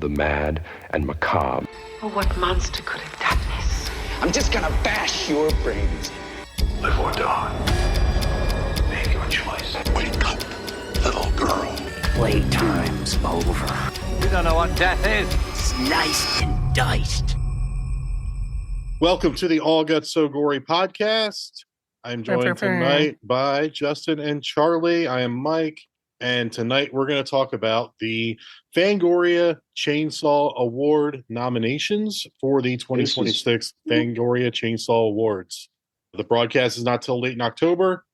the mad and macabre. Oh, what monster could have done this? I'm just gonna bash your brains. Live or die. Make your choice. Wake up, little girl. Playtime's over. We don't know what death is. Sliced and diced. Welcome to the All Guts So Gory podcast. I'm joined tonight by Justin and Charlie. I am Mike, and tonight we're going to talk about the Fangoria Chainsaw Award nominations for the 2026 Fangoria Chainsaw Awards. The broadcast is not till late in October,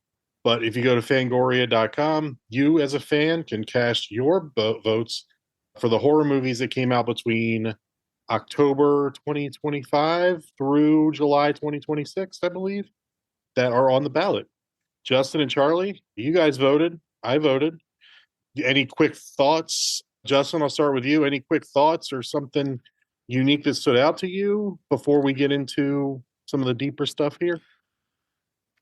but if you go to fangoria.com, you as a fan can cast your votes for the horror movies that came out between October 2025 through July 2026, I believe, that are on the ballot. Justin and Charlie, you guys voted. I voted. Any quick thoughts? Justin, I'll start with you. Any quick thoughts or something unique that stood out to you before we get into some of the deeper stuff here?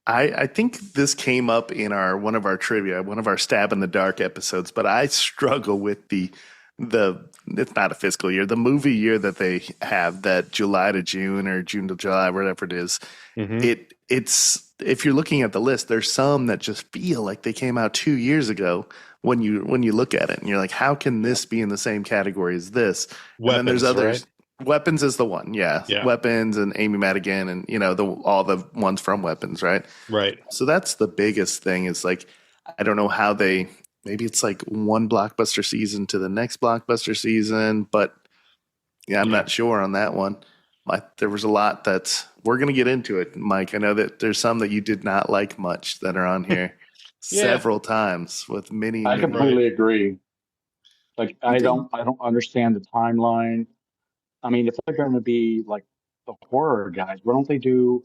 I think this came up in one of our trivia, one of our Stab in the Dark episodes, but I struggle with the it's not a fiscal year, the movie year that they have, that July to June or June to July, whatever it is. Mm-hmm. It's if you're looking at the list, there's some that just feel like they came out 2 years ago when you look at it and you're like, how can this be in the same category as this? Weapons, and then there's others. Right? Weapons is the one, yeah. Weapons and Amy Madigan and all the ones from Weapons, right? Right. So that's the biggest thing is like, I don't know how maybe it's like one blockbuster season to the next blockbuster season, but I'm not sure on that one. There was a lot that we're going to get into it, Mike. I know that there's some that you did not like much that are on here several times with many. I completely agree. Like I don't understand the timeline. I mean, if they're going to be like the horror guys, why don't they do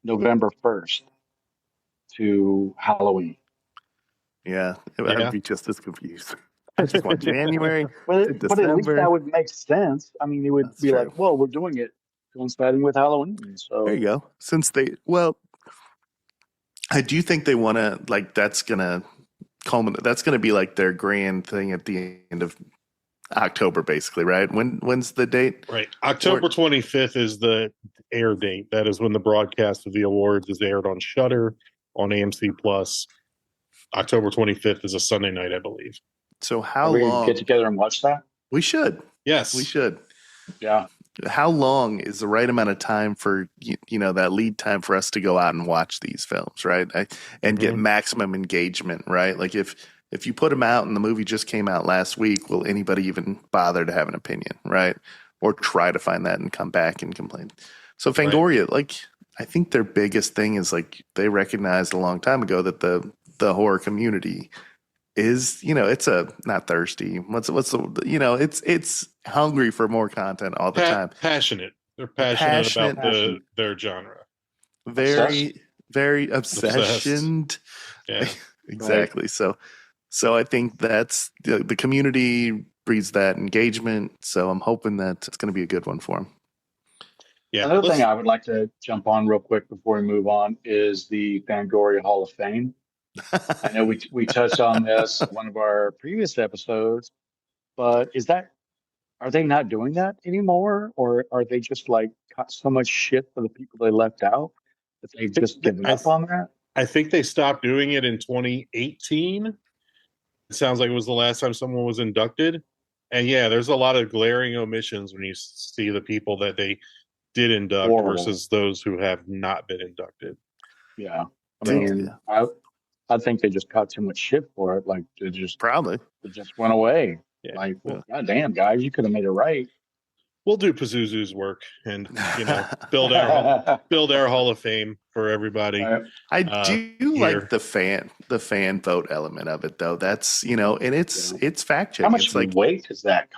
November 1st to Halloween? Yeah, I'd be just as confused. I just want January but at least that would make sense. I mean, it would be like, well, we're doing it coinciding with Halloween. So there you go. I do think they want to, like, that's going to culminate. That's going to be like their grand thing at the end of October, basically, right? When's the date? Right. October 25th is the air date. That is when the broadcast of the awards is aired on Shudder, on AMC Plus. October 25th is a Sunday night, I believe. So how we long? Get together and watch that? We should. Yes. We should. Yeah. How long is the right amount of time for, that lead time for us to go out and watch these films, right? And get maximum engagement, right? Like if you put them out and the movie just came out last week, will anybody even bother to have an opinion, right? Or try to find that and come back and complain? So Fangoria, I think their biggest thing is they recognized a long time ago that the horror community is, it's not thirsty. It's hungry for more content all the time. Passionate. They're passionate about their genre. Very, very obsessioned. Yeah, exactly. Right. So I think that's the community breeds that engagement. So I'm hoping that it's going to be a good one for them. Yeah. Another thing I would like to jump on real quick before we move on is the Fangoria Hall of Fame. I know we touched on this in one of our previous episodes, but are they not doing that anymore, or are they just got so much shit for the people they left out that they've just given up on that? I think they stopped doing it in 2018. It sounds like it was the last time someone was inducted, and there's a lot of glaring omissions when you see the people that they did induct versus those who have not been inducted. Yeah, I mean, I think they just caught too much shit for it. It just went away. Yeah. Goddamn, guys, you could have made it right. We'll do Pazuzu's work and build our Hall of Fame for everybody. I do like the fan vote element of it, though. That's and it's fact checking. How much weight does that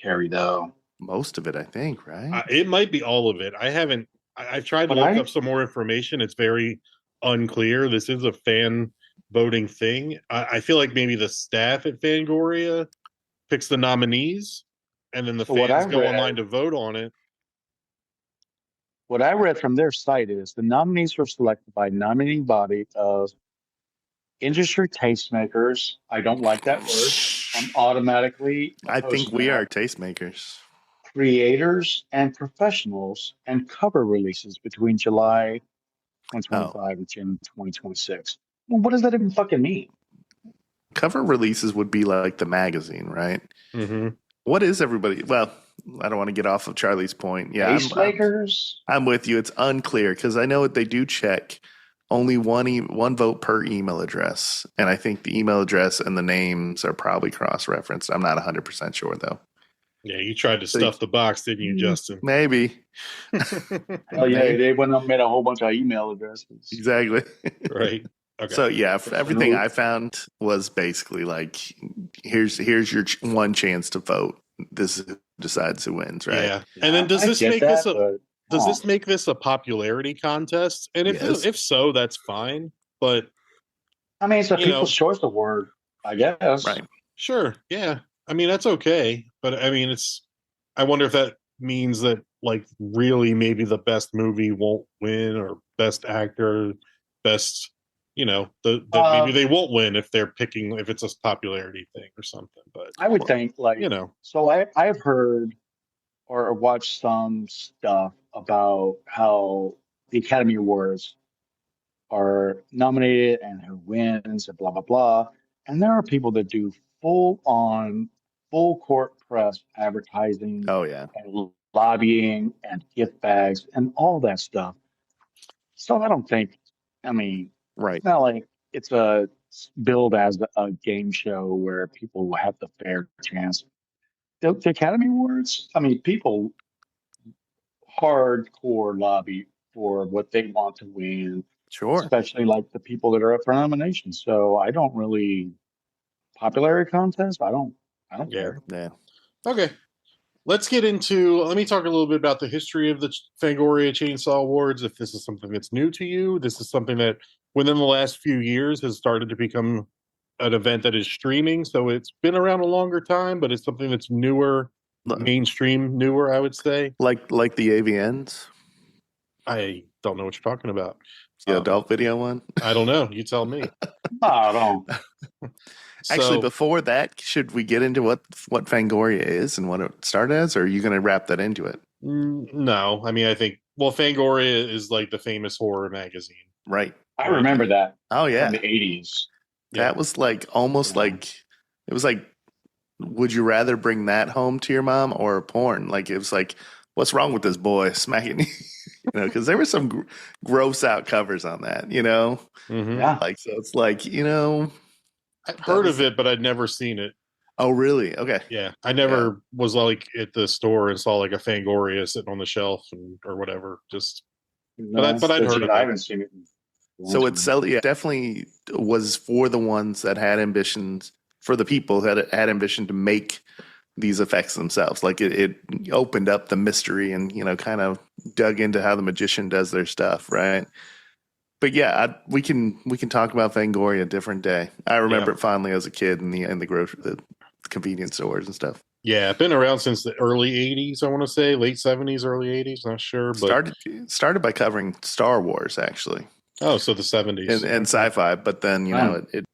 carry, though? Most of it, I think, right? It might be all of it. I've tried to look up some more information. It's very unclear. This is a fan voting thing. I feel like maybe the staff at Fangoria picks the nominees, and then the fans go online to vote on it. What I read from their site is the nominees were selected by nominating body of industry tastemakers. I don't like that word. I'm automatically. I think we that. are tastemakers. Creators and professionals and cover releases between July 2025 and June 2026. Well, what does that even fucking mean? Cover releases would be like the magazine, right? Mm-hmm. What is everybody? Well, I don't want to get off of Charlie's point. Yeah, I'm with you. It's unclear because I know they do check only one vote per email address, and I think the email address and the names are probably cross-referenced. I'm not 100% sure though. Yeah, you tried to stuff the box, didn't you, Justin? Maybe. Oh yeah, they went and made a whole bunch of email addresses. Exactly. Right. Okay. So yeah, everything I found was basically like, here's your one chance to vote. This decides who wins, right? Yeah. And then does this make this a popularity contest? And if so, that's fine. But I mean, it's a People's Choice Award, I guess. Right. Sure. Yeah. I mean, that's okay. But I mean, I wonder if that means that like really maybe the best movie won't win, or best actor, best, maybe they won't win if they're picking, if it's a popularity thing or something. But I would think so I've heard or watched some stuff about how the Academy Awards are nominated and who wins and blah, blah, blah. And there are people that do full court press advertising. Oh, yeah. And lobbying and gift bags and all that stuff. So I don't think, right. It's not like it's a billed as a game show where people will have the fair chance. The Academy Awards, people hardcore lobby for what they want to win. Sure. Especially like the people that are up for nomination. So I don't really popularity contest. I don't care. Yeah. Okay. Let me talk a little bit about the history of the Fangoria Chainsaw Awards. If this is something that's new to you, this is something that within the last few years has started to become an event that is streaming. So it's been around a longer time, but it's something that's newer, mainstream newer, I would say. Like the AVNs? I don't know what you're talking about. The adult video one? I don't know. You tell me. I don't. Actually, before that, should we get into what Fangoria is and what it started as, or are you going to wrap that into it? No. I think, Fangoria is like the famous horror magazine. Right. I remember that. Oh, yeah. From the 80s. That was like almost like, it was like, would you rather bring that home to your mom or porn? Like, it was like, what's wrong with this boy smacking because there were some gross out covers on that, Mm-hmm. Yeah. Like, so it's like, I've heard of it, but I'd never seen it. Oh, really? Okay. Yeah. I never was like at the store and saw like a Fangoria sitting on the shelf or whatever. But I'd heard of it. I haven't seen it. So it definitely was for the ones that had ambitions, for the people that had ambition to make these effects themselves. Like it opened up the mystery and, kind of dug into how the magician does their stuff. Right. But yeah, we can talk about Fangoria a different day. I remember it fondly as a kid in the convenience stores and stuff. Yeah, been around since the early 80s, I want to say. Late 70s, early 80s, not sure. But started by covering Star Wars, actually. Oh, so the 70s. And sci-fi, but then,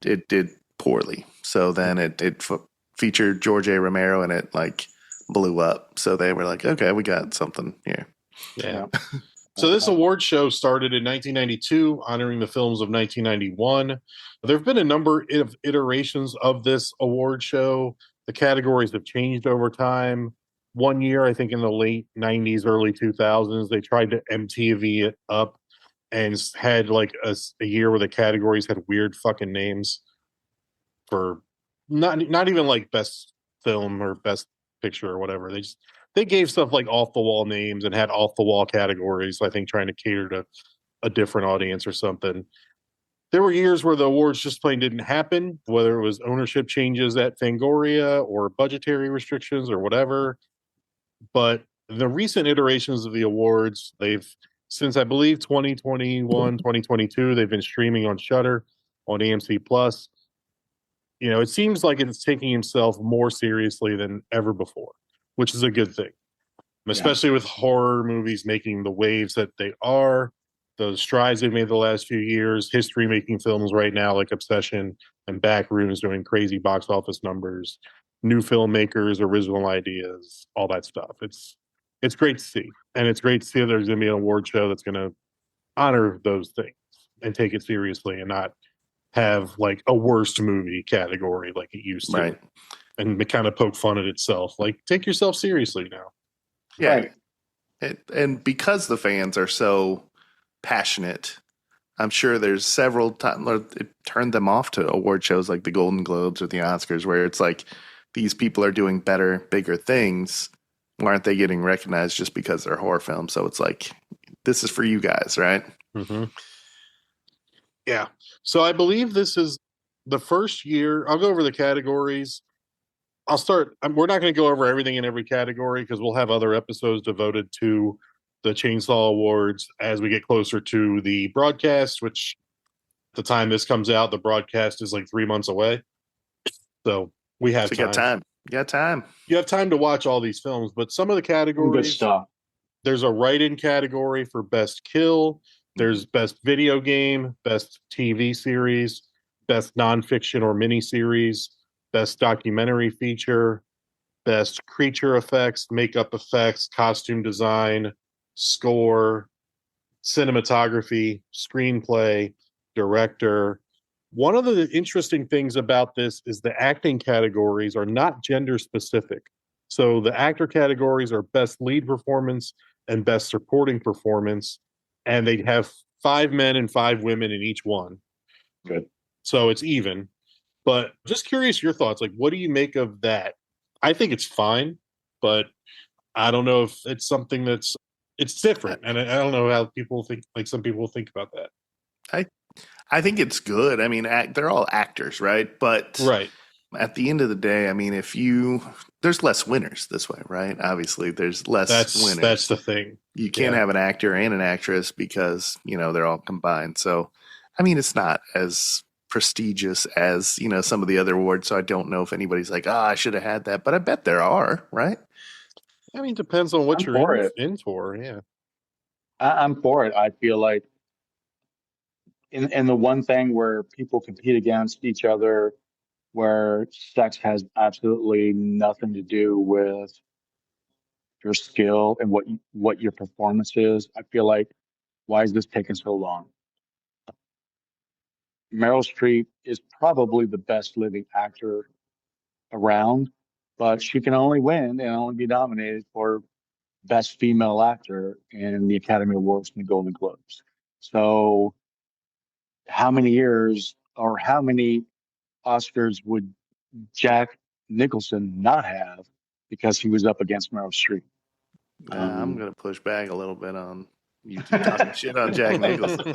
it did poorly. So then it featured George A. Romero and it, like, blew up. So they were like, okay, we got something here. Yeah. So this award show started in 1992, honoring the films of 1991. There have been a number of iterations of this award show. The categories have changed over time. One year, I think in the late 90s, early 2000s, they tried to MTV it up and had like a year where the categories had weird fucking names for not even like best film or best picture or whatever. They gave stuff like off the wall names and had off the wall categories, I think trying to cater to a different audience or something. There were years where the awards just plain didn't happen, whether it was ownership changes at Fangoria or budgetary restrictions or whatever. But the recent iterations of the awards, since I believe 2021, 2022, they've been streaming on Shudder, on AMC Plus. It seems like it's taking himself more seriously than ever before, which is a good thing, especially with horror movies making the waves that they are. the strides they've made the last few years, history making films right now like Obsession and Backrooms doing crazy box office numbers, new filmmakers, original ideas, all that stuff. It's great to see. And it's great to see that there's going to be an award show that's going to honor those things and take it seriously and not have like a worst movie category like it used to. Right. And kind of poke fun at itself. Like, take yourself seriously now. Yeah. Right. And because the fans are so passionate, I'm sure there's several times it turned them off to award shows like the Golden Globes or the Oscars, where it's like these people are doing better, bigger things. Why aren't they getting recognized just because they're horror films? So it's like, this is for you guys, right? Mm-hmm. Yeah. So I believe this is the first year. I'll go over the categories. I'll start. We're not going to go over everything in every category because we'll have other episodes devoted to the Chainsaw Awards as we get closer to the broadcast, which at the time this comes out, the broadcast is like 3 months away. So we have time. You got time. You got time. You have time to watch all these films, but some of the categories. Good stuff. There's a write-in category for Best Kill. There's Best Video Game, Best TV Series, Best Nonfiction or Miniseries, Best Documentary Feature, Best Creature Effects, Makeup Effects, Costume Design, Score, Cinematography, Screenplay, Director. One of the interesting things about this is the acting categories are not gender specific. So the actor categories are Best Lead Performance and Best Supporting Performance, and they have 5 men and 5 women in each one. Good. So it's even. But just curious your thoughts. Like, what do you make of that? I think it's fine, but I don't know if it's something it's different. And I don't know how people think, like some people think about that. I think it's good. I mean, they're all actors, right? But right. At the end of the day, I mean, there's less winners this way, right? Obviously, there's less winners. That's the thing. You can't have an actor and an actress because, they're all combined. So, I mean, it's not as prestigious as, some of the other awards. So I don't know if anybody's like, I should have had that. But I bet there are, right? I mean, it depends on what you're in for. Yeah. I'm for it. I feel like in the one thing where people compete against each other, where sex has absolutely nothing to do with your skill and what your performance is, I feel like, why is this taking so long? Meryl Streep is probably the best living actor around, but she can only win and only be nominated for Best Female Actor in the Academy Awards and the Golden Globes. So how many years or how many Oscars would Jack Nicholson not have because he was up against Meryl Streep? I'm going to push back a little bit on you talking shit on Jack Nicholson.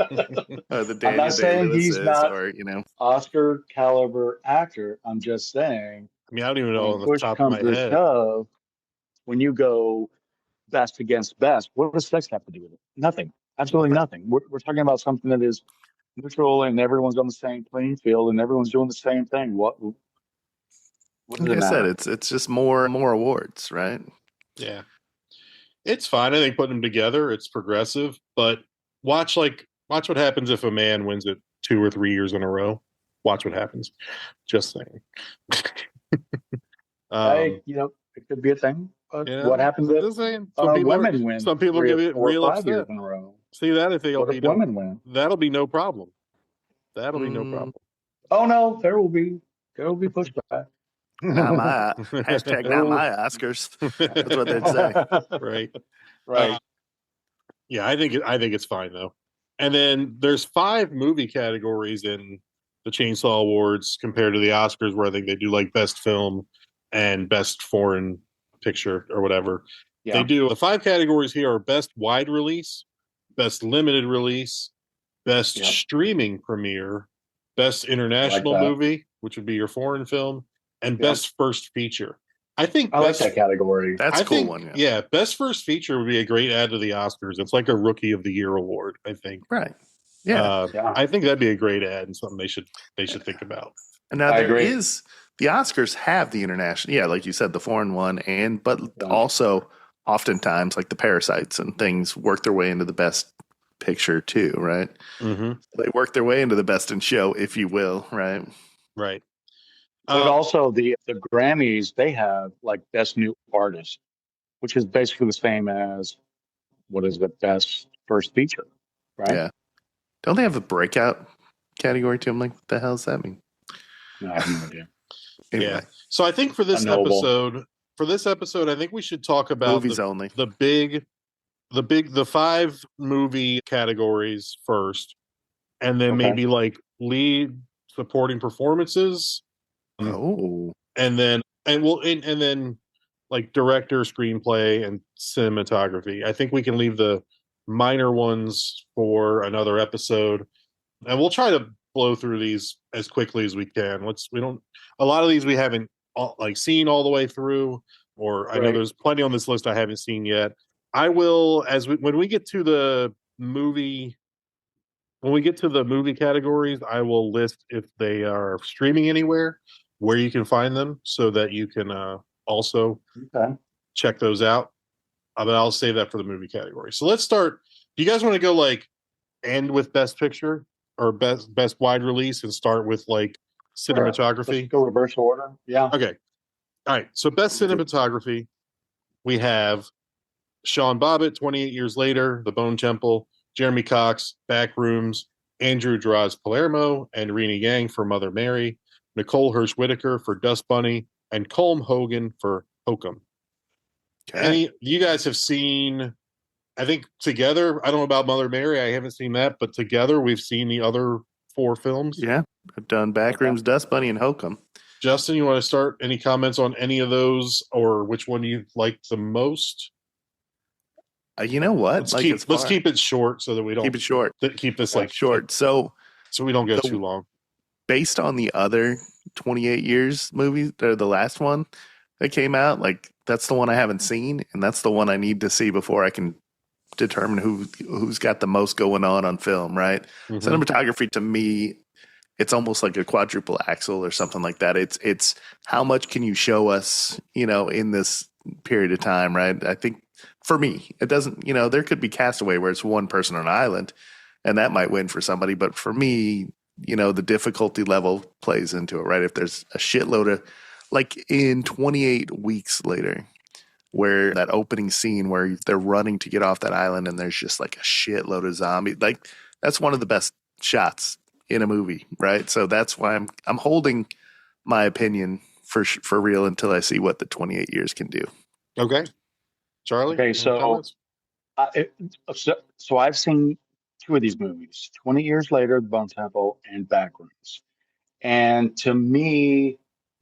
Or the I'm not saying he's not or, Oscar caliber actor. I'm just saying. I mean, I don't even know on the top of my head. Shove, when you go best against best, what does sex have to do with it? Nothing. Absolutely nothing. We're talking about something that is neutral and everyone's on the same playing field and everyone's doing the same thing. What does like it I matter? said, it's just more awards, right? Yeah. It's fine. I think putting them together, it's progressive, but watch what happens if a man wins it 2 or 3 years in a row. Watch what happens. Just saying. It could be a thing. But what happens if women win? Some people give it real 5 upset. years in a row. See that if women win? That'll be no problem. That'll be no problem. Oh no, there will be pushback. Not my hashtag. Not my Oscars. That's what they'd say. Right. Yeah, I think it's fine though. And then there's 5 movie categories in the Chainsaw Awards compared to the Oscars, where I think they do like Best Film and Best Foreign Picture or whatever. Yeah. They do the 5 categories here are Best Wide Release, Best Limited Release, Best Streaming Premiere, Best International Movie, which would be your foreign film, and Best First Feature. I like that category. That's a cool one. Yeah, Best First Feature would be a great add to the Oscars. It's like a Rookie of the Year award, I think. Right. Yeah. I think that'd be a great ad and something they should think about. And now the Oscars have the international, like you said, the foreign one, but also oftentimes like the Parasites and things work their way into the best picture too, right? Mm-hmm. They work their way into the best in show, if you will, right? Right. But also the Grammys, they have like best new artist, which is basically the same as what is the best first feature, right? Yeah. Don't they have a breakout category too? I'm like, what the hell does that mean? No, I have no idea. Anyway, Yeah. So I think for this Unknowable. episode, I think we should talk about movies only. the 5 movie categories first, and then Okay. maybe like lead supporting performances. Oh. And then like director, screenplay, and cinematography. I think we can leave the minor ones for another episode, and we'll try to blow through these as quickly as we can. A lot of these we haven't seen all the way through, or I know there's plenty on this list I haven't seen yet. I will, when we get to the movie categories, I will list if they are streaming anywhere, where you can find them, so that you can also check those out. But I'll save that for the movie category. So let's start. Do you guys want to go end with best picture or best wide release and start with cinematography? Let's go reverse order. Yeah. Okay. All right. So best cinematography, we have Sean Bobbitt, 28 Years Later, The Bone Temple, Jeremy Cox, Backrooms, Andrew Draz Palermo, and Rena Yang for Mother Mary, Nicole Hirsch Whitaker for Dust Bunny, and Colm Hogan for Hokum. Okay. You guys have seen, I think together, I don't know about Mother Mary, I haven't seen that, but together we've seen the other 4 films. Yeah, I've done Backrooms, Dust Bunny, and Hokum. Justin, you want to start? Any comments on any of those, or which one you like the most? You know what? Let's keep it short so that we don't keep it short. Keep this short, so we don't go too long. Based on the other 28 years movies, or the last one that came out, that's the one I haven't seen, and that's the one I need to see before I can determine who's got the most going on film, right? Mm-hmm. Cinematography to me, it's almost like a quadruple axle or something like that. It's how much can you show us, in this period of time, right? I think for me, it doesn't, there could be Castaway where it's one person on an island and that might win for somebody. But for me, the difficulty level plays into it, right? If there's a shitload of, in 28 Weeks Later, where that opening scene where they're running to get off that island and there's just a shitload of zombies, that's one of the best shots in a movie, right? So that's why I'm holding my opinion for real until I see what the 28 years can do. Okay. Charlie? Okay, so I've seen 2 of these movies, 20 Years Later, The Bone Temple, and Backrooms. And to me,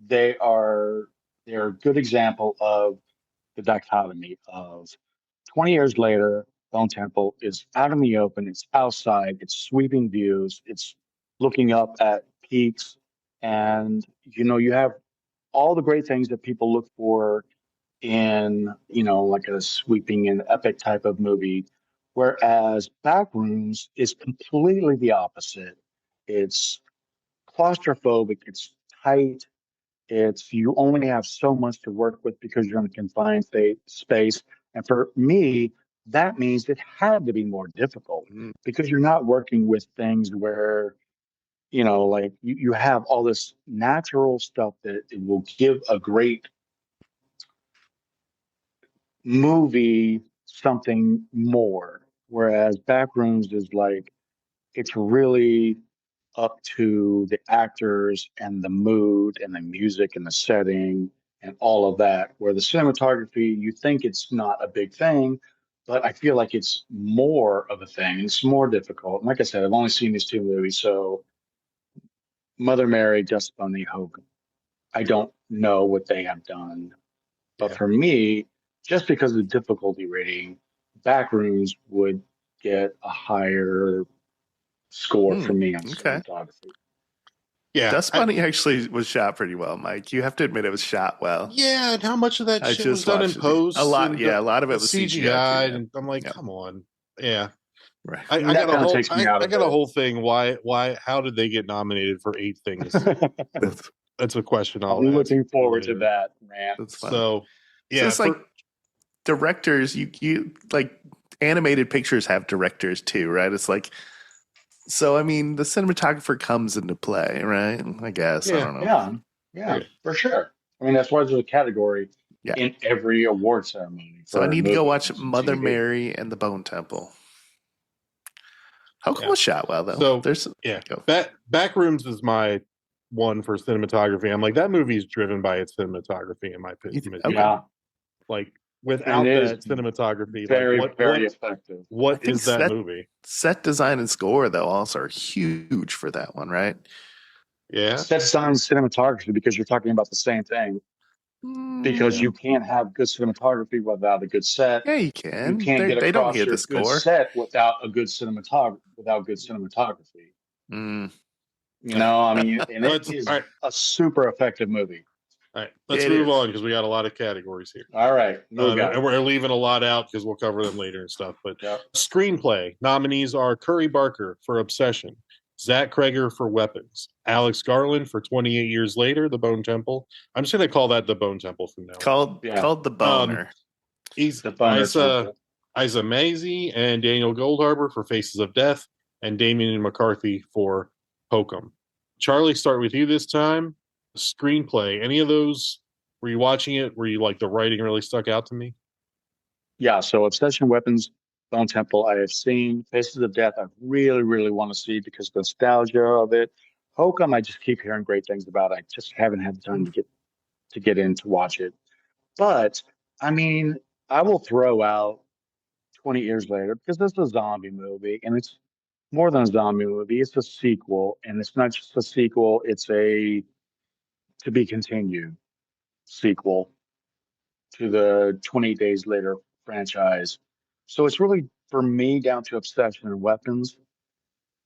they are a good example of the dichotomy of 20 years later, Bone Temple is out in the open, it's outside, it's sweeping views, it's looking up at peaks, and you have all the great things that people look for in a sweeping and epic type of movie, whereas Backrooms is completely the opposite. It's claustrophobic, it's tight, you only have so much to work with because you're in a confined space. And for me, that means it had to be more difficult because you're not working with things where, you have all this natural stuff that it will give a great movie something more. Whereas Backrooms is it's really up to the actors and the mood and the music and the setting and all of that, where the cinematography, you think it's not a big thing, but I feel like it's more of a thing. It's more difficult. And like I said, I've only seen these 2 movies, so Mother Mary, Dust Bunny, Hogan, I don't know what they have done. But for me, just because of the difficulty rating, Backrooms would get a higher score for me on cinematography. Yeah, Dust Bunny actually was shot pretty well, Mike. You have to admit it was shot well. Yeah, and how much of that shit was done in post? A lot of it was CGI, and I'm like, come on. Yeah. Right. I got a whole thing. How did they get nominated for 8 things? That's a question I'll be looking forward to that, man. So, yeah. So it's directors, you animated pictures have directors too, right? It's like, so I mean, the cinematographer comes into play, right? I guess I don't know. Yeah, for sure. I mean, that's why there's a category Yeah. in every award ceremony. So I need to go watch movies and Mother TV. Mary and the Bone Temple. Hokum was shot well, though. So there's Backrooms is my one for cinematography. I'm like, that movie is driven by its cinematography, in my opinion. Yeah. Like, without that cinematography, very, like very effective. What is that movie? Set design and score, though, also are huge for that one, right? Yeah. Set design and cinematography, because you're talking about the same thing. Because you can't have good cinematography without a good set. Yeah, you can. You can't get they don't across hear your the good score. set without a good cinematography. You know, I mean, and it is a super effective movie. All right, let's move on because we got a lot of categories here. All right, and we're leaving a lot out because we'll cover them later and stuff. But screenplay nominees are Curry Barker for Obsession, Zach Kreger for Weapons, Alex Garland for 28 Years Later, The Bone Temple. I'm just going to call that The Bone Temple from now on. Called The Boner. He's The Boner Temple. Isa Maisie and Daniel Goldharber for Faces of Death, and Damien McCarthy for Hokum. Charlie, start with you this time. Screenplay, any of those, were you watching it? Were you like, the writing really stuck out to me? Yeah, so Obsession, Weapons, Bone Temple, I have seen. Faces of Death, I really, really want to see because of the nostalgia of it. Hokum, I just keep hearing great things about. I just haven't had the time to get in to watch it. But I mean, I will throw out 20 Years Later because this is a zombie movie, and it's more than a zombie movie. It's a sequel, and it's not just a sequel, it's a to be continued sequel to the 20 Days Later franchise. So it's really, for me, down to Obsession and Weapons.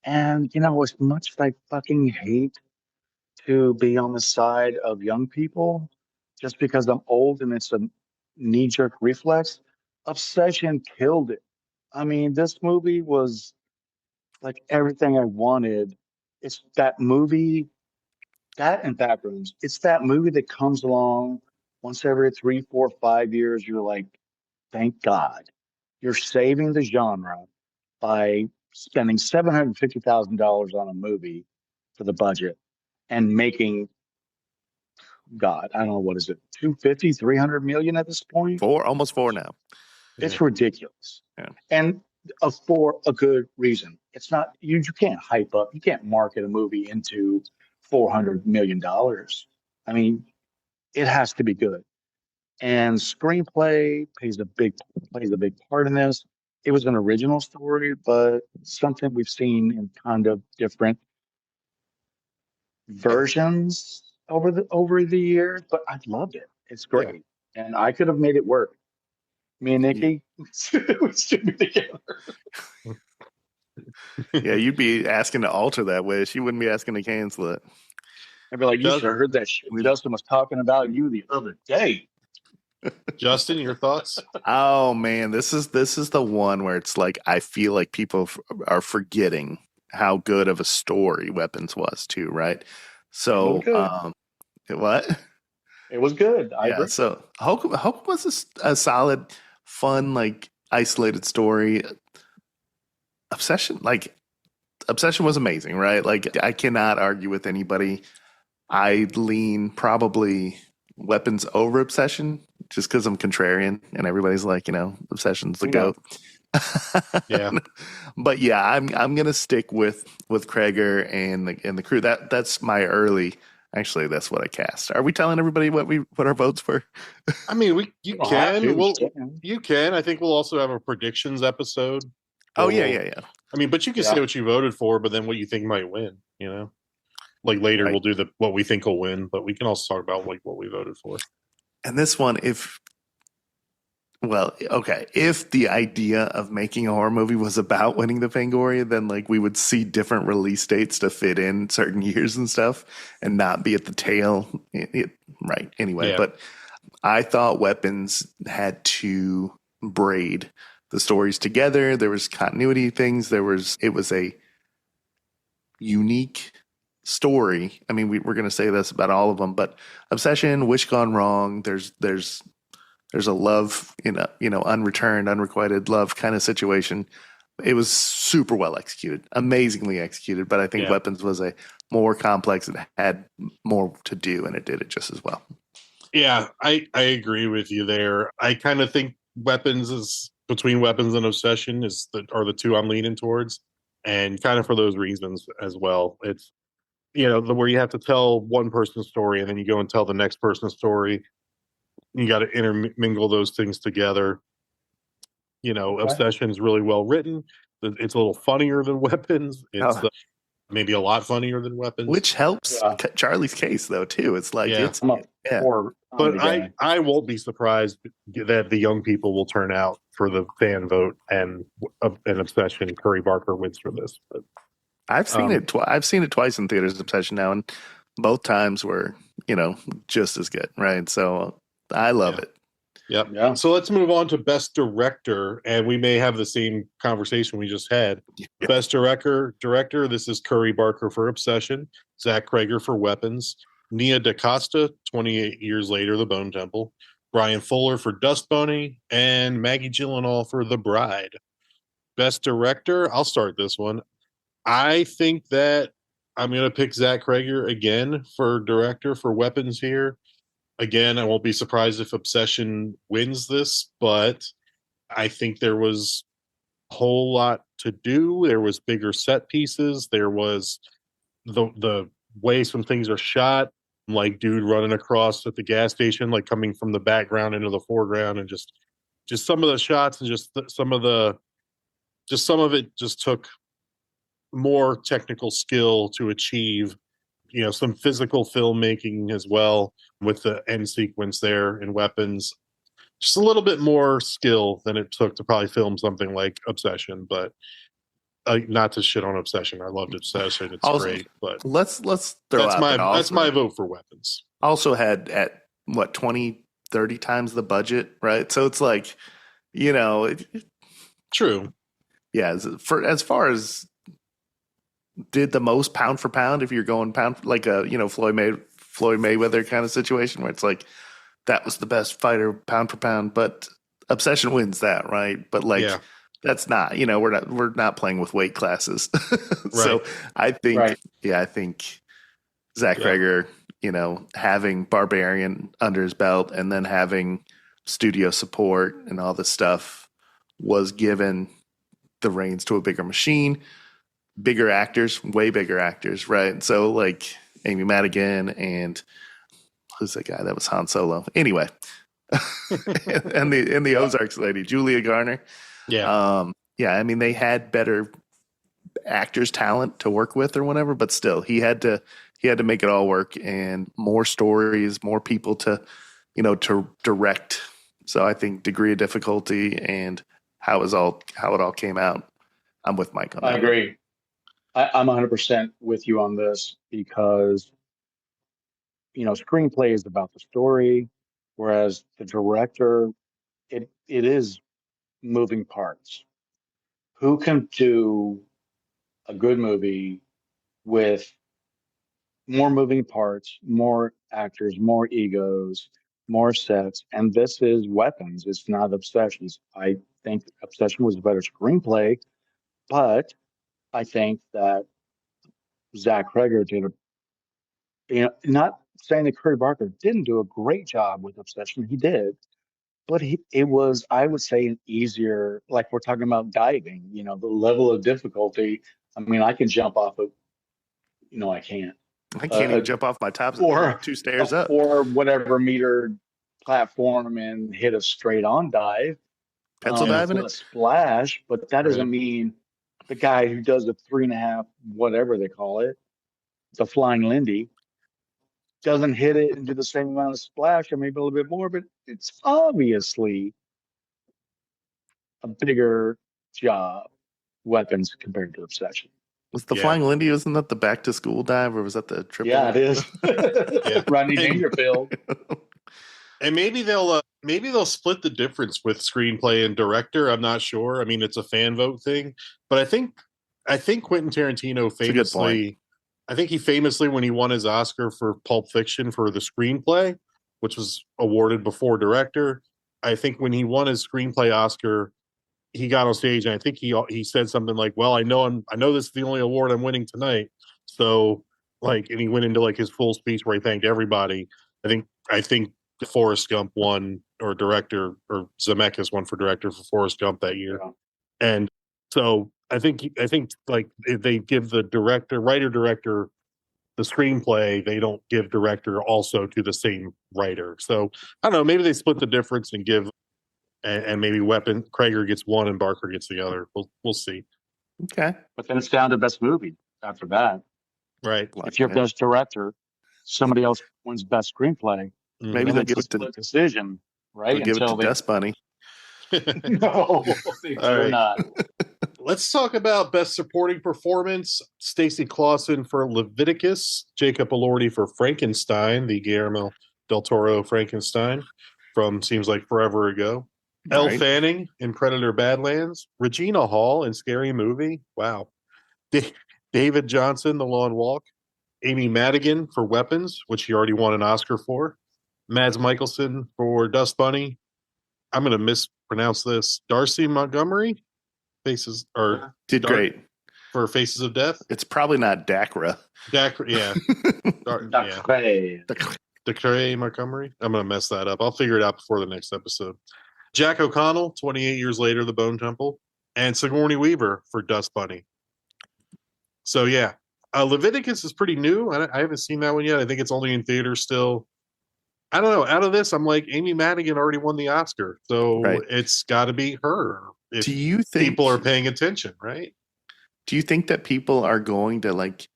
And, you know, as much as I fucking hate to be on the side of young people, just because I'm old and it's a knee jerk reflex, Obsession killed it. I mean, this movie was like everything I wanted. It's that movie, that and Backrooms. It's that movie that comes along once every 3, 4, 5 years. You're like, thank God. You're saving the genre by spending $750,000 on a movie for the budget and making, God, I don't know, what is it, 250, 300 million at this point? Almost four now. It's ridiculous. Yeah. And for a good reason. It's not, you can't hype up, you can't market a movie into $400 million. I mean, it has to be good. And screenplay plays a big part in this. It was an original story, but something we've seen in kind of different versions over the years. But I loved it. It's great, and I could have made it work. Me and Nikki, we should be together. Yeah, you'd be asking to alter that way. She wouldn't be asking to cancel it. I'd be like, you should have heard that shit. Justin was talking about you the other day. Justin, your thoughts? Oh man, this is the one where it's like I feel like people are forgetting how good of a story Weapons was too, right? So, what? It was good. I agree. So Hokum was a solid, fun, like isolated story. Obsession was amazing, right? Like I cannot argue with anybody. I lean probably Weapons over Obsession just because I'm contrarian and everybody's like, you know, Obsession's the GOAT. Yeah. But yeah, I'm gonna stick with Kreger and the crew. That's my early. Actually, that's what I cast. Are we telling everybody what our votes were? I mean, you can. I think we'll also have a predictions episode. Oh yeah. I mean, but you can say what you voted for, but then what you think might win. You know, like later we'll do what we think will win, but we can also talk about like what we voted for. And this one, if the idea of making a horror movie was about winning the Fangoria, then like we would see different release dates to fit in certain years and stuff and not be at the tail. Right. Anyway, but I thought Weapons had to braid the stories together. There was continuity things. It was a unique story. I mean, we're going to say this about all of them, but Obsession, Wish Gone Wrong, there's there's a love, unreturned, unrequited love kind of situation. It was super well executed, amazingly executed. But I think Weapons was a more complex and had more to do, and it did it just as well. Yeah, I agree with you there. I kind of think Weapons is between Weapons and Obsession are the two I'm leaning towards, and kind of for those reasons as well. It's where you have to tell one person's story and then you go and tell the next person's story. You got to intermingle those things together. Obsession is really well written. It's a little funnier than Weapons. It's maybe a lot funnier than Weapons, which helps Charlie's case though too. It's like but I won't be surprised that the young people will turn out for the fan vote and an Obsession. Curry Barker wins for this. But I've seen it. I've seen it twice in theaters. Obsession now, and both times were just as good, right? So I love it. Yep. Yeah. So let's move on to Best Director, and we may have the same conversation we just had. Yeah. Best Director. This is Curry Barker for Obsession, Zach Cregger for Weapons, Nia DaCosta, 28 Years Later, The Bone Temple, Brian Fuller for Dust Bunny, and Maggie Gyllenhaal for The Bride. Best Director. I'll start this one. I think that I'm going to pick Zach Cregger again for Director for Weapons here. Again, I won't be surprised if Obsession wins this, but I think there was a whole lot to do. There was bigger set pieces. There was the way some things are shot, like dude running across at the gas station, like coming from the background into the foreground, and just some of the shots and some of it just took more technical skill to achieve. Some physical filmmaking as well with the end sequence there in Weapons. Just a little bit more skill than it took to probably film something like Obsession, but not to shit on Obsession. I loved Obsession. It's also great, but let's throw that's my vote for Weapons. Also had at 20, 30 times the budget, right? So it's like, true. Yeah, as far as did the most pound for pound, if you're going pound like a Floyd Mayweather kind of situation where it's like that was the best fighter pound for pound, but Obsession wins that, right? But that's not, we're not playing with weight classes. So I think I think Zach Cregger, having Barbarian under his belt and then having studio support and all this stuff was given the reins to a bigger machine. Bigger actors, way bigger actors, right? So like Amy Madigan and who's that guy that was Han Solo? Anyway, and the Ozarks lady, Julia Garner. Yeah, I mean they had better actors' talent to work with or whatever, but still he had to make it all work and more stories, more people to direct. So I think degree of difficulty and how it all came out. I'm with Mike on that. I agree. I'm 100% with you on this because, screenplay is about the story, whereas the director, it is moving parts. Who can do a good movie with more moving parts, more actors, more egos, more sets? And this is Weapons. It's not Obsessions. I think Obsession was a better screenplay, but I think that Zach Cregger did not saying that Curry Barker didn't do a great job with Obsession. He did, but it was, I would say, an easier, like we're talking about diving, the level of difficulty. I mean, I can jump off of, I can't. I can't even jump off my tops or 2 stairs up. Or whatever meter platform and hit a straight on dive. Pencil diving it? A splash, but that doesn't mean the guy who does the 3.5, whatever they call it, the Flying Lindy, doesn't hit it and do the same amount of splash or maybe a little bit more, but it's obviously a bigger job, Weapons compared to Obsession. Was the Flying Lindy, wasn't that the back to school dive or was that the triple? Yeah, it is. Rodney Dangerfield. And maybe they'll split the difference with screenplay and director. I'm not sure. I mean, it's a fan vote thing, but I think Quentin Tarantino famously, when he won his Oscar for Pulp Fiction for the screenplay, which was awarded before director, I think when he won his screenplay Oscar, he got on stage and I think he said something like, "Well, I know this is the only award I'm winning tonight." So like, and he went into like his full speech where he thanked everybody. I think Forrest Gump won, or director, or Zemeckis won for director for Forrest Gump that year. Yeah. And so I think like they give the writer director the screenplay, they don't give director also to the same writer. So I don't know, maybe they split the difference and give, and maybe Krager gets one and Barker gets the other. We'll see. Okay. But then it's down to best movie after that. Right. If you're best director, somebody else wins best screenplay. Maybe they'll give it to decision, right? They'll give it to Dust Bunny. No, they do not. Let's talk about best supporting performance. Stacey Clausen for Leviticus, Jacob Elordi for Frankenstein, the Guillermo del Toro Frankenstein from seems like forever ago. Right. Elle Fanning in Predator Badlands, Regina Hall in Scary Movie. Wow. David Johnson, The Long Walk, Amy Madigan for Weapons, which he already won an Oscar for. Mads Mikkelsen for Dust Bunny. I'm going to mispronounce this. Darcy Montgomery did great for Faces of Death. It's probably not Dacra. Dacra, yeah. Dacre Montgomery. I'm going to mess that up. I'll figure it out before the next episode. Jack O'Connell, 28 years later, The Bone Temple, and Sigourney Weaver for Dust Bunny. So yeah, Leviticus is pretty new. I haven't seen that one yet. I think it's only in theaters still. I don't know. Out of this, I'm like, Amy Madigan already won the Oscar, so it's got to be her. If do you think people are paying attention, right? Do you think that people are going to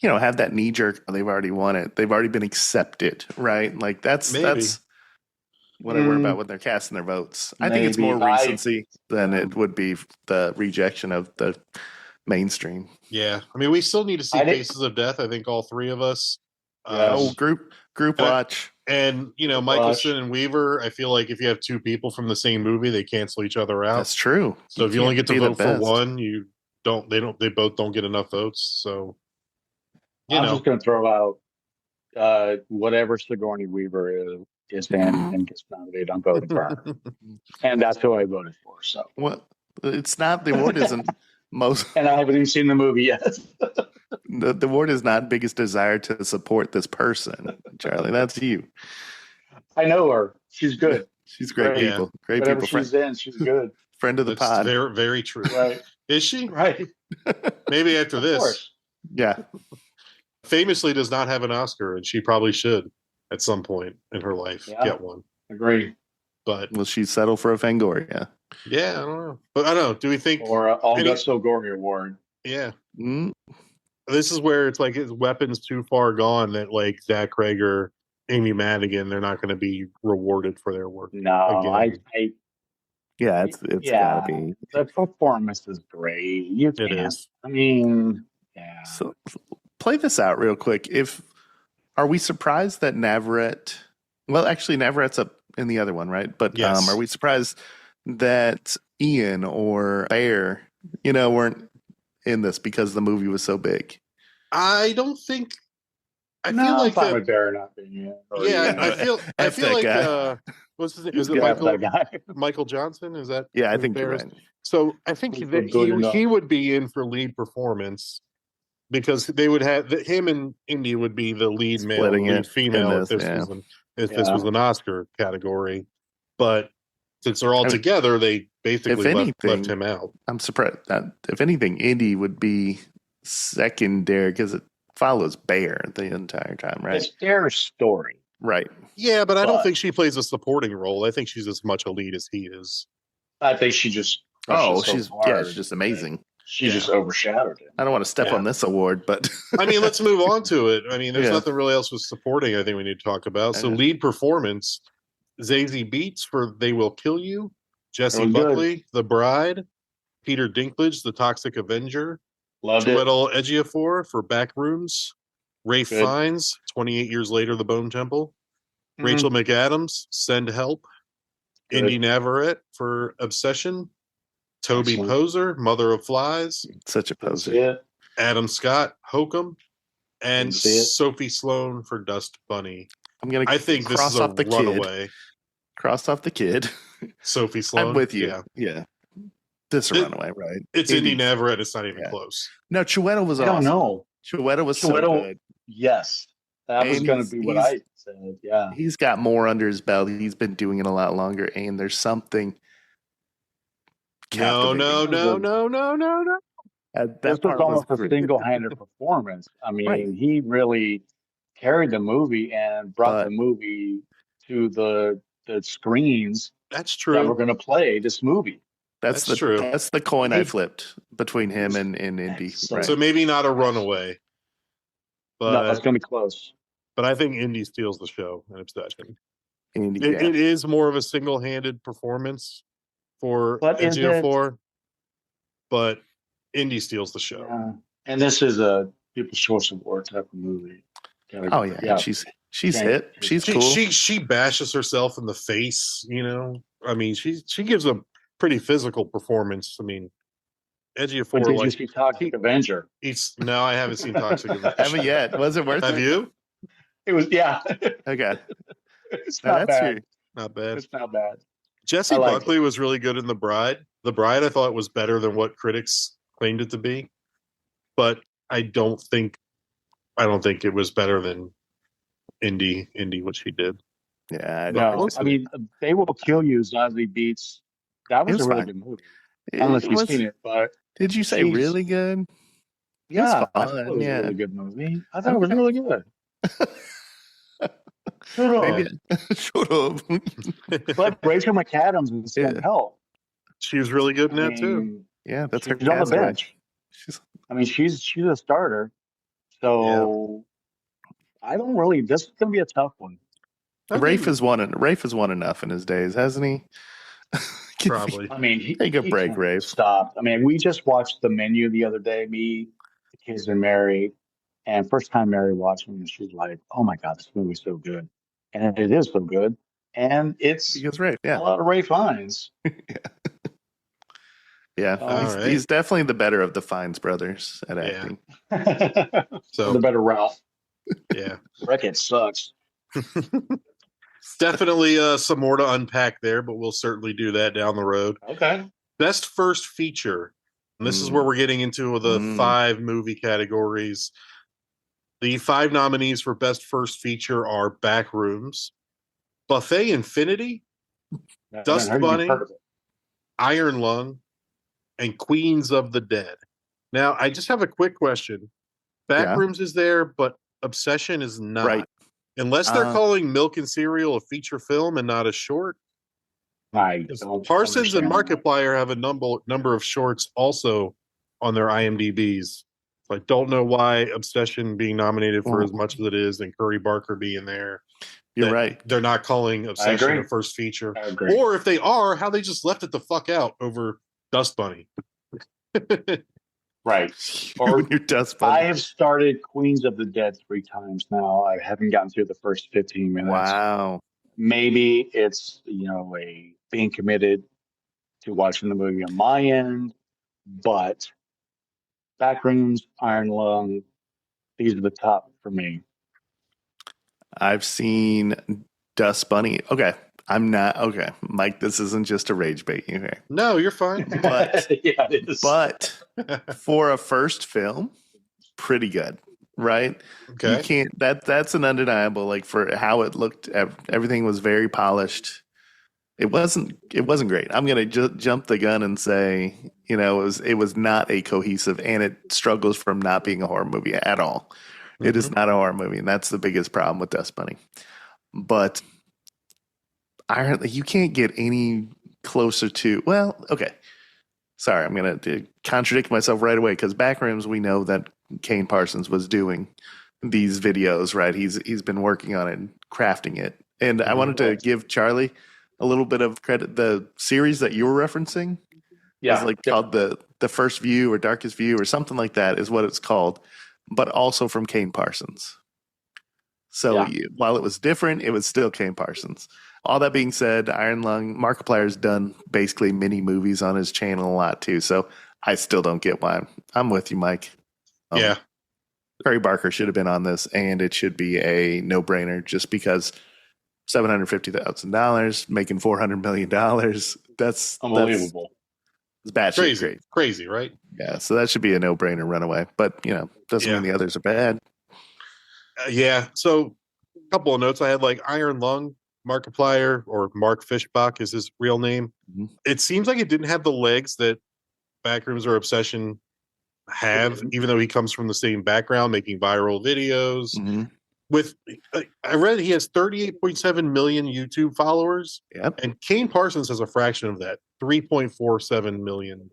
have that knee jerk? They've already won it. They've already been accepted, right? Like that's what I worry about when they're casting their votes. I think it's more recency than it would be the rejection of the mainstream. Yeah, I mean, we still need to see Faces of Death. I think all three of us. Group watch. And Michelson and Weaver, I feel like if you have two people from the same movie, they cancel each other out. That's true. So if you only get to vote for one, they both don't get enough votes. So I'm just going to throw out whatever Sigourney Weaver is in and gets nominated. I'm voting for her, and that's who I voted for. So it's not, the award isn't most, and I haven't even seen the movie yet. The award is not biggest desire to support this person, Charlie. That's you. I know her. She's good. She's great people. Great Whatever people. She's in. She's good. Friend of the pod. Very, very true. Right? Is she? Right. Maybe after this. Course. Yeah. Famously does not have an Oscar, and she probably should at some point in her life get one. Agree. But will she settle for a Fangoria? Yeah, I don't know. But I don't know. Do we think or an allgutssogorypod award? Yeah. Mm-hmm. This is where it's like his weapon's too far gone that like Zach Krager, Amy Madigan, they're not going to be rewarded for their work. No, it's gotta be. The performance is great. It is. I mean, yeah. So play this out real quick. Are we surprised that Navarrete? Well, actually, Navarrete's up in the other one, right? But yes. Are we surprised that Ian or Bear, weren't in this because the movie was so big? I don't think. I feel like that. Bear not being in. I feel like what's his name? Is it Michael Johnson? Is that? Yeah, I think you're right. So I think he would be in for lead performance because they would have him and Indy would be the lead male, lead female if this was an Oscar category. But since they're all together, they basically left him out. I'm surprised that if anything, Indy would be secondary because it follows Bear the entire time, right? It's Bear's story. Right. Yeah, but I don't think she plays a supporting role. I think she's as much a lead as he is. I think she just she's just amazing. She just overshadowed him. I don't want to step on this award, but I mean, let's move on to it. I mean, there's nothing really else with supporting I think we need to talk about. So lead performance, Zazie Beetz for They Will Kill You, Jessie Buckley, The Bride, Peter Dinklage, The Toxic Avenger, Chiwetel Ejiofor for Backrooms, Ralph Fiennes, 28 Years Later, The Bone Temple, Rachel McAdams, Send Help, Indy Navarrete for Obsession, Toby Poser, Mother of Flies, such a poser, Adam Scott, Hokum, and Sophie Sloane for Dust Bunny. I think this is a runaway. Crossed off the kid. Sophie Sloan. I'm with you. Yeah. This a runaway, right? It's Indy Navarrete. It's not even close. No, Chiwetel was awesome. I don't know. Chiwetel was so good. Yes. That was going to be what I said. Yeah. He's got more under his belt. He's been doing it a lot longer, and there's something. No. This was almost a single-handed performance. I mean, he really carried the movie and brought the movie to the screens. That's true. That we're going to play this movie. That's true. That's the coin I flipped between him and Indy. Right. So maybe not a runaway. But no, it's going to be close. But I think Indy steals the show in Obsession. Indy, it is more of a single-handed performance for Ejiofor, but Indy steals the show. Yeah. And this is a People's Choice Award type of movie. Oh yeah. She's hit. She's cool. She bashes herself in the face. I mean, she gives a pretty physical performance. I mean, Ejiofor. Did you see Toxic Avenger? No, I haven't seen Toxic Avenger. Haven't yet. Was it worth it? Have you? It was, yeah. Okay. It's not bad. Not bad. It's not bad. Jesse Buckley was really good in The Bride. The Bride, I thought, was better than what critics claimed it to be, but I don't think it was better than Indy, what she did. Yeah, no. I mean, They Will Kill You, Zazie Beetz. That was a really good movie. I don't know if you've seen it, but did you say really good? Yeah, I thought it was a really good movie. I thought it was really good. Shut up. But Rachel McAdams is going to help. She was really good in that too. Yeah, that's her. She's on the bench. She's a starter. So I don't really. This is going to be a tough one. Rafe has won enough in his days, hasn't he? Probably. I mean, he take a break, Rafe. Stop. I mean, we just watched The Menu the other day. Me, the kids, and Mary. And first time Mary watched it, and she's like, "Oh my God, this movie's so good," and it is so good, and it's Rafe, a lot of Rafe Fiennes. He's definitely the better of the Fiennes brothers at acting. So the better Ralph. Yeah, Wreck-It sucks. Definitely some more to unpack there, but we'll certainly do that down the road. Okay. Best first feature, and this is where we're getting into the 5 movie categories. The 5 nominees for Best First Feature are Backrooms, Buffet Infinity, Dust Bunny, Iron Lung, and Queens of the Dead. Now, I just have a quick question. Backrooms is there, but Obsession is not. Right. Unless they're calling Milk and Cereal a feature film and not a short. Parsons and Markiplier have a number of shorts also on their IMDb's. I don't know why Obsession being nominated for as much as it is and Curry Barker being there. You're right. They're not calling Obsession a first feature. Or if they are, how they just left it the fuck out over Dust Bunny. Right. Or your Dust Bunny. I have started Queens of the Dead 3 times now. I haven't gotten through the first 15 minutes. Wow. Maybe it's, a being committed to watching the movie on my end, but Backrooms, Iron Lung, these are the top for me. I've seen Dust Bunny. Okay. I'm not okay, Mike. This isn't just a rage bait you here. No, you're fine. But yeah, it is. But for a first film, pretty good, right? Okay. You can't. That's an undeniable. Like for how it looked, everything was very polished. It wasn't great. I'm gonna jump the gun and say, it was not a cohesive, and it struggles from not being a horror movie at all. Mm-hmm. It is not a horror movie, and that's the biggest problem with Dust Bunny. But you can't get any closer to. Well, okay. Sorry, I'm going to contradict myself right away because Backrooms, we know that Kane Parsons was doing these videos, right? He's been working on it and crafting it. And I wanted to give Charlie a little bit of credit. The series that you were referencing is called the First View or Darkest View or something like that is what it's called, but also from Kane Parsons. So while it was different, it was still Kane Parsons. All that being said, Iron Lung, Markiplier's done basically mini movies on his channel a lot too. So I still don't get why. I'm with you, Mike. Curry Barker should have been on this, and it should be a no-brainer just because $750,000, making $400 million. That's unbelievable. It's bad shit. Crazy, right? Yeah, so that should be a no-brainer runaway. But doesn't mean the others are bad. So a couple of notes I had, like Iron Lung, Markiplier, or Mark Fishbach is his real name. Mm-hmm. It seems like it didn't have the legs that Backrooms or Obsession have, even though he comes from the same background, making viral videos. Mm-hmm. I read he has 38.7 million YouTube followers. Yep. And Kane Parsons has a fraction of that, 3.47 million.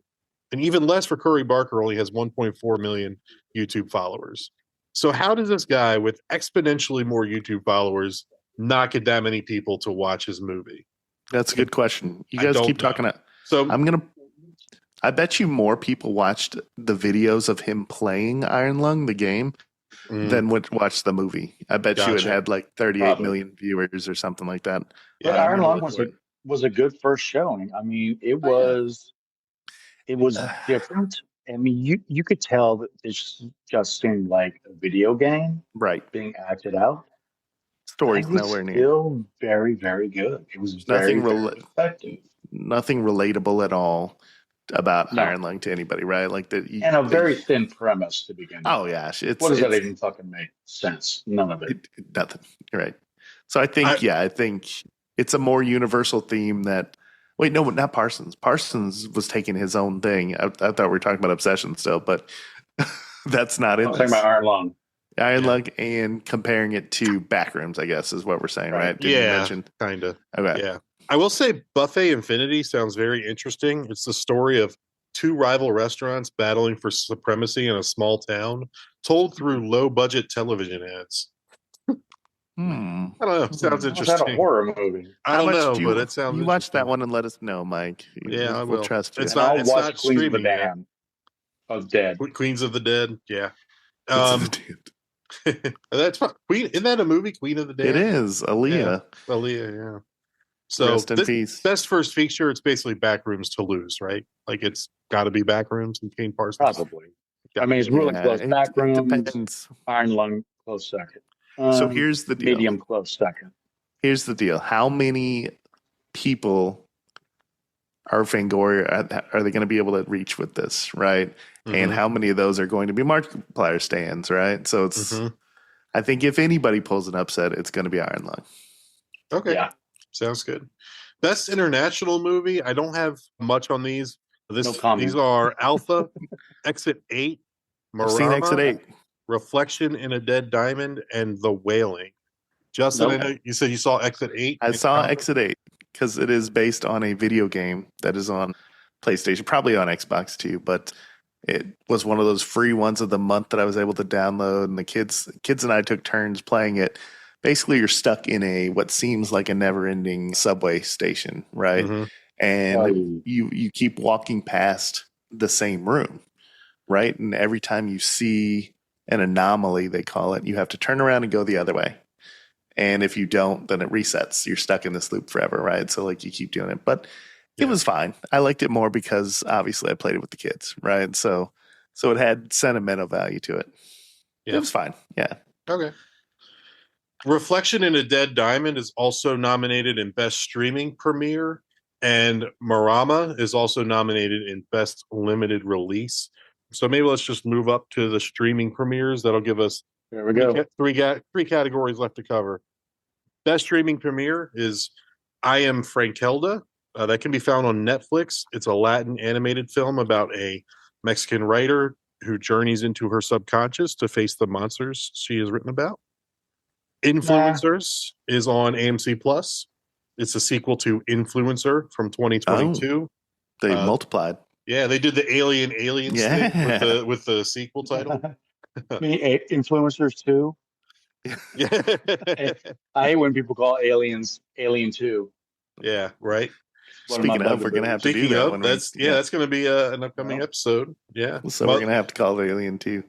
And even less for Curry Barker, only has 1.4 million YouTube followers. So how does this guy with exponentially more YouTube followers not get that many people to watch his movie? That's a good question. You guys keep talking. So I bet you more people watched the videos of him playing Iron Lung, the game, than would watch the movie. I bet you it had like 38 million viewers or something like that. Yeah, Iron Lung was a good first showing. I mean, it was different. I mean, you could tell that this just seemed like a video game, right, being acted out. Story's nowhere near. Still very, very good. It was very effective. Nothing relatable at all about Iron Lung to anybody, right? Like that, and a very thin premise to begin with. Oh yeah, what does that even fucking make sense? None of it. Nothing. You're right. So I think it's a more universal theme that. Wait, no, not Parsons. Parsons was taking his own thing. I thought we were talking about Obsession still, but that's not it. I'm talking about Iron Lung. Iron Lung and comparing it to Backrooms, I guess, is what we're saying, right? Kind of. Okay. Yeah. I will say Buffet Infinity sounds very interesting. It's the story of two rival restaurants battling for supremacy in a small town, told through low-budget television ads. I don't know. Sounds interesting. Is that a horror movie? I don't know, but it sounds. You watch that one and let us know, Mike. Yeah, I will. We'll trust you. It's not Queens streaming of Dead. Queens of the Dead. Yeah. That's fun. Isn't that a movie? Queen of the Dead. It is. Aaliyah. Yeah. Aaliyah. Yeah. So rest in peace. Best first feature. It's basically Backrooms to lose, right? Like it's got to be Backrooms and Kane Parsons. Probably. I mean, it's really close. Backrooms. Iron Lung close second. So here's the deal. Medium close second. Here's the deal. How many people are Fangoria are they going to be able to reach with this, right? Mm-hmm. And how many of those are going to be Markiplier stands, right? So it's I think if anybody pulls an upset, it's going to be Iron Lung. Okay. Yeah. Sounds good. Best international movie. I don't have much on these. These are Alpha, Exit 8, Marama, I've seen Exit 8. Reflection in a Dead Diamond, and The Wailing. Justin, I know you said you saw Exit 8. I saw Exit 8 because it is based on a video game that is on PlayStation, probably on Xbox too, but it was one of those free ones of the month that I was able to download, and the kids and I took turns playing it. Basically, you're stuck in what seems like a never-ending subway station, right? Mm-hmm. And you keep walking past the same room, right? And every time you see an anomaly, they call it, you have to turn around and go the other way. And if you don't, then it resets. You're stuck in this loop forever, right? So like you keep doing it. But it was fine. I liked it more because obviously I played it with the kids, right? So it had sentimental value to it. Yeah. It was fine. Yeah. Okay. Reflection in a Dead Diamond is also nominated in Best Streaming Premiere, and Marama is also nominated in Best Limited Release. So maybe let's just move up to the streaming premieres. That'll give us three categories left to cover. Best streaming premiere is I Am Frankelda. That can be found on Netflix. It's a Latin animated film about a Mexican writer who journeys into her subconscious to face the monsters she has written about. Influencers is on AMC Plus. It's a sequel to Influencer from 2022. They multiplied. Yeah, they did the Alien thing with the sequel title. Influencers 2. Yeah. I hate when people call aliens Alien 2. Yeah, right. Speaking of, we're going to have to do that one. That's going to be an upcoming episode. Yeah. So we're going to have to call it Alien 2.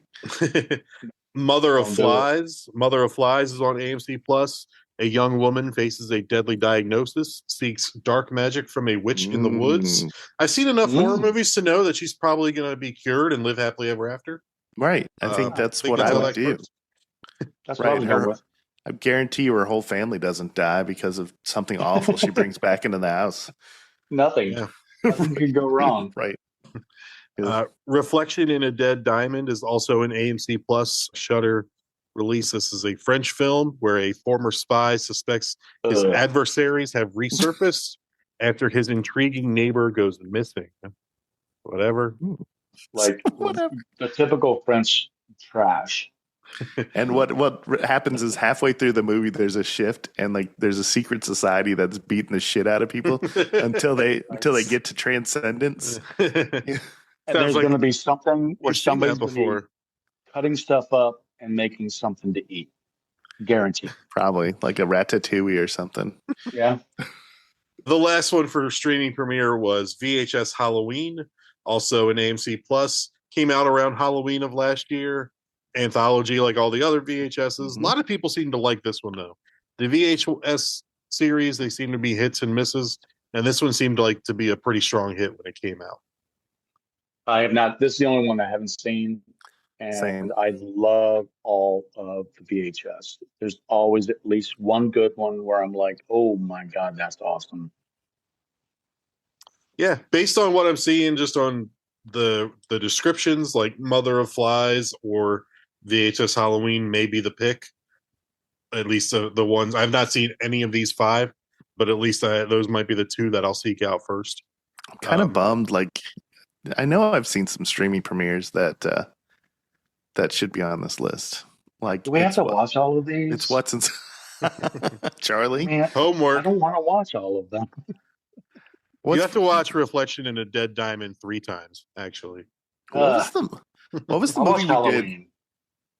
Mother of Flies. Mother of Flies is on AMC Plus. A young woman faces a deadly diagnosis, seeks dark magic from a witch in the woods. I've seen enough horror movies to know that she's probably going to be cured and live happily ever after. Right. I think that's what I would do. That's right. I guarantee you her whole family doesn't die because of something awful she brings back into the house. Nothing. Yeah. Nothing could go wrong. Right. Reflection in a Dead Diamond is also an AMC Plus Shudder release. This is a French film where a former spy suspects his adversaries have resurfaced after his intriguing neighbor goes missing. Whatever. Like Whatever. the typical French trash. And what happens is halfway through the movie there's a shift and like there's a secret society that's beating the shit out of people until they get to transcendence. And there's going to be something where somebody's before cutting stuff up and making something to eat. Guaranteed. Probably like a ratatouille or something. Yeah. The last one for streaming premiere was VHS Halloween, also an AMC Plus. Came out around Halloween of last year. Anthology like all the other VHSs. Mm-hmm. A lot of people seem to like this one though. The VHS series, they seem to be hits and misses, and this one seemed like to be a pretty strong hit when it came out. I have not. This is the only one I haven't seen, and Same. I love all of the VHS. There's always at least one good one where I'm like, "Oh my god, that's awesome." Yeah, based on what I'm seeing, just on the descriptions, like Mother of Flies or VHS Halloween may be the pick. At least the ones I've not seen any of these 5, but at least those might be the 2 that I'll seek out first. I'm kind of bummed. Like, I know I've seen some streaming premieres that should be on this list. Like, do we have to watch all of these? It's what's in Charlie. Man, homework. I don't want to watch all of them. You have to watch Reflection in a Dead Diamond 3 times, actually. What was the movie we did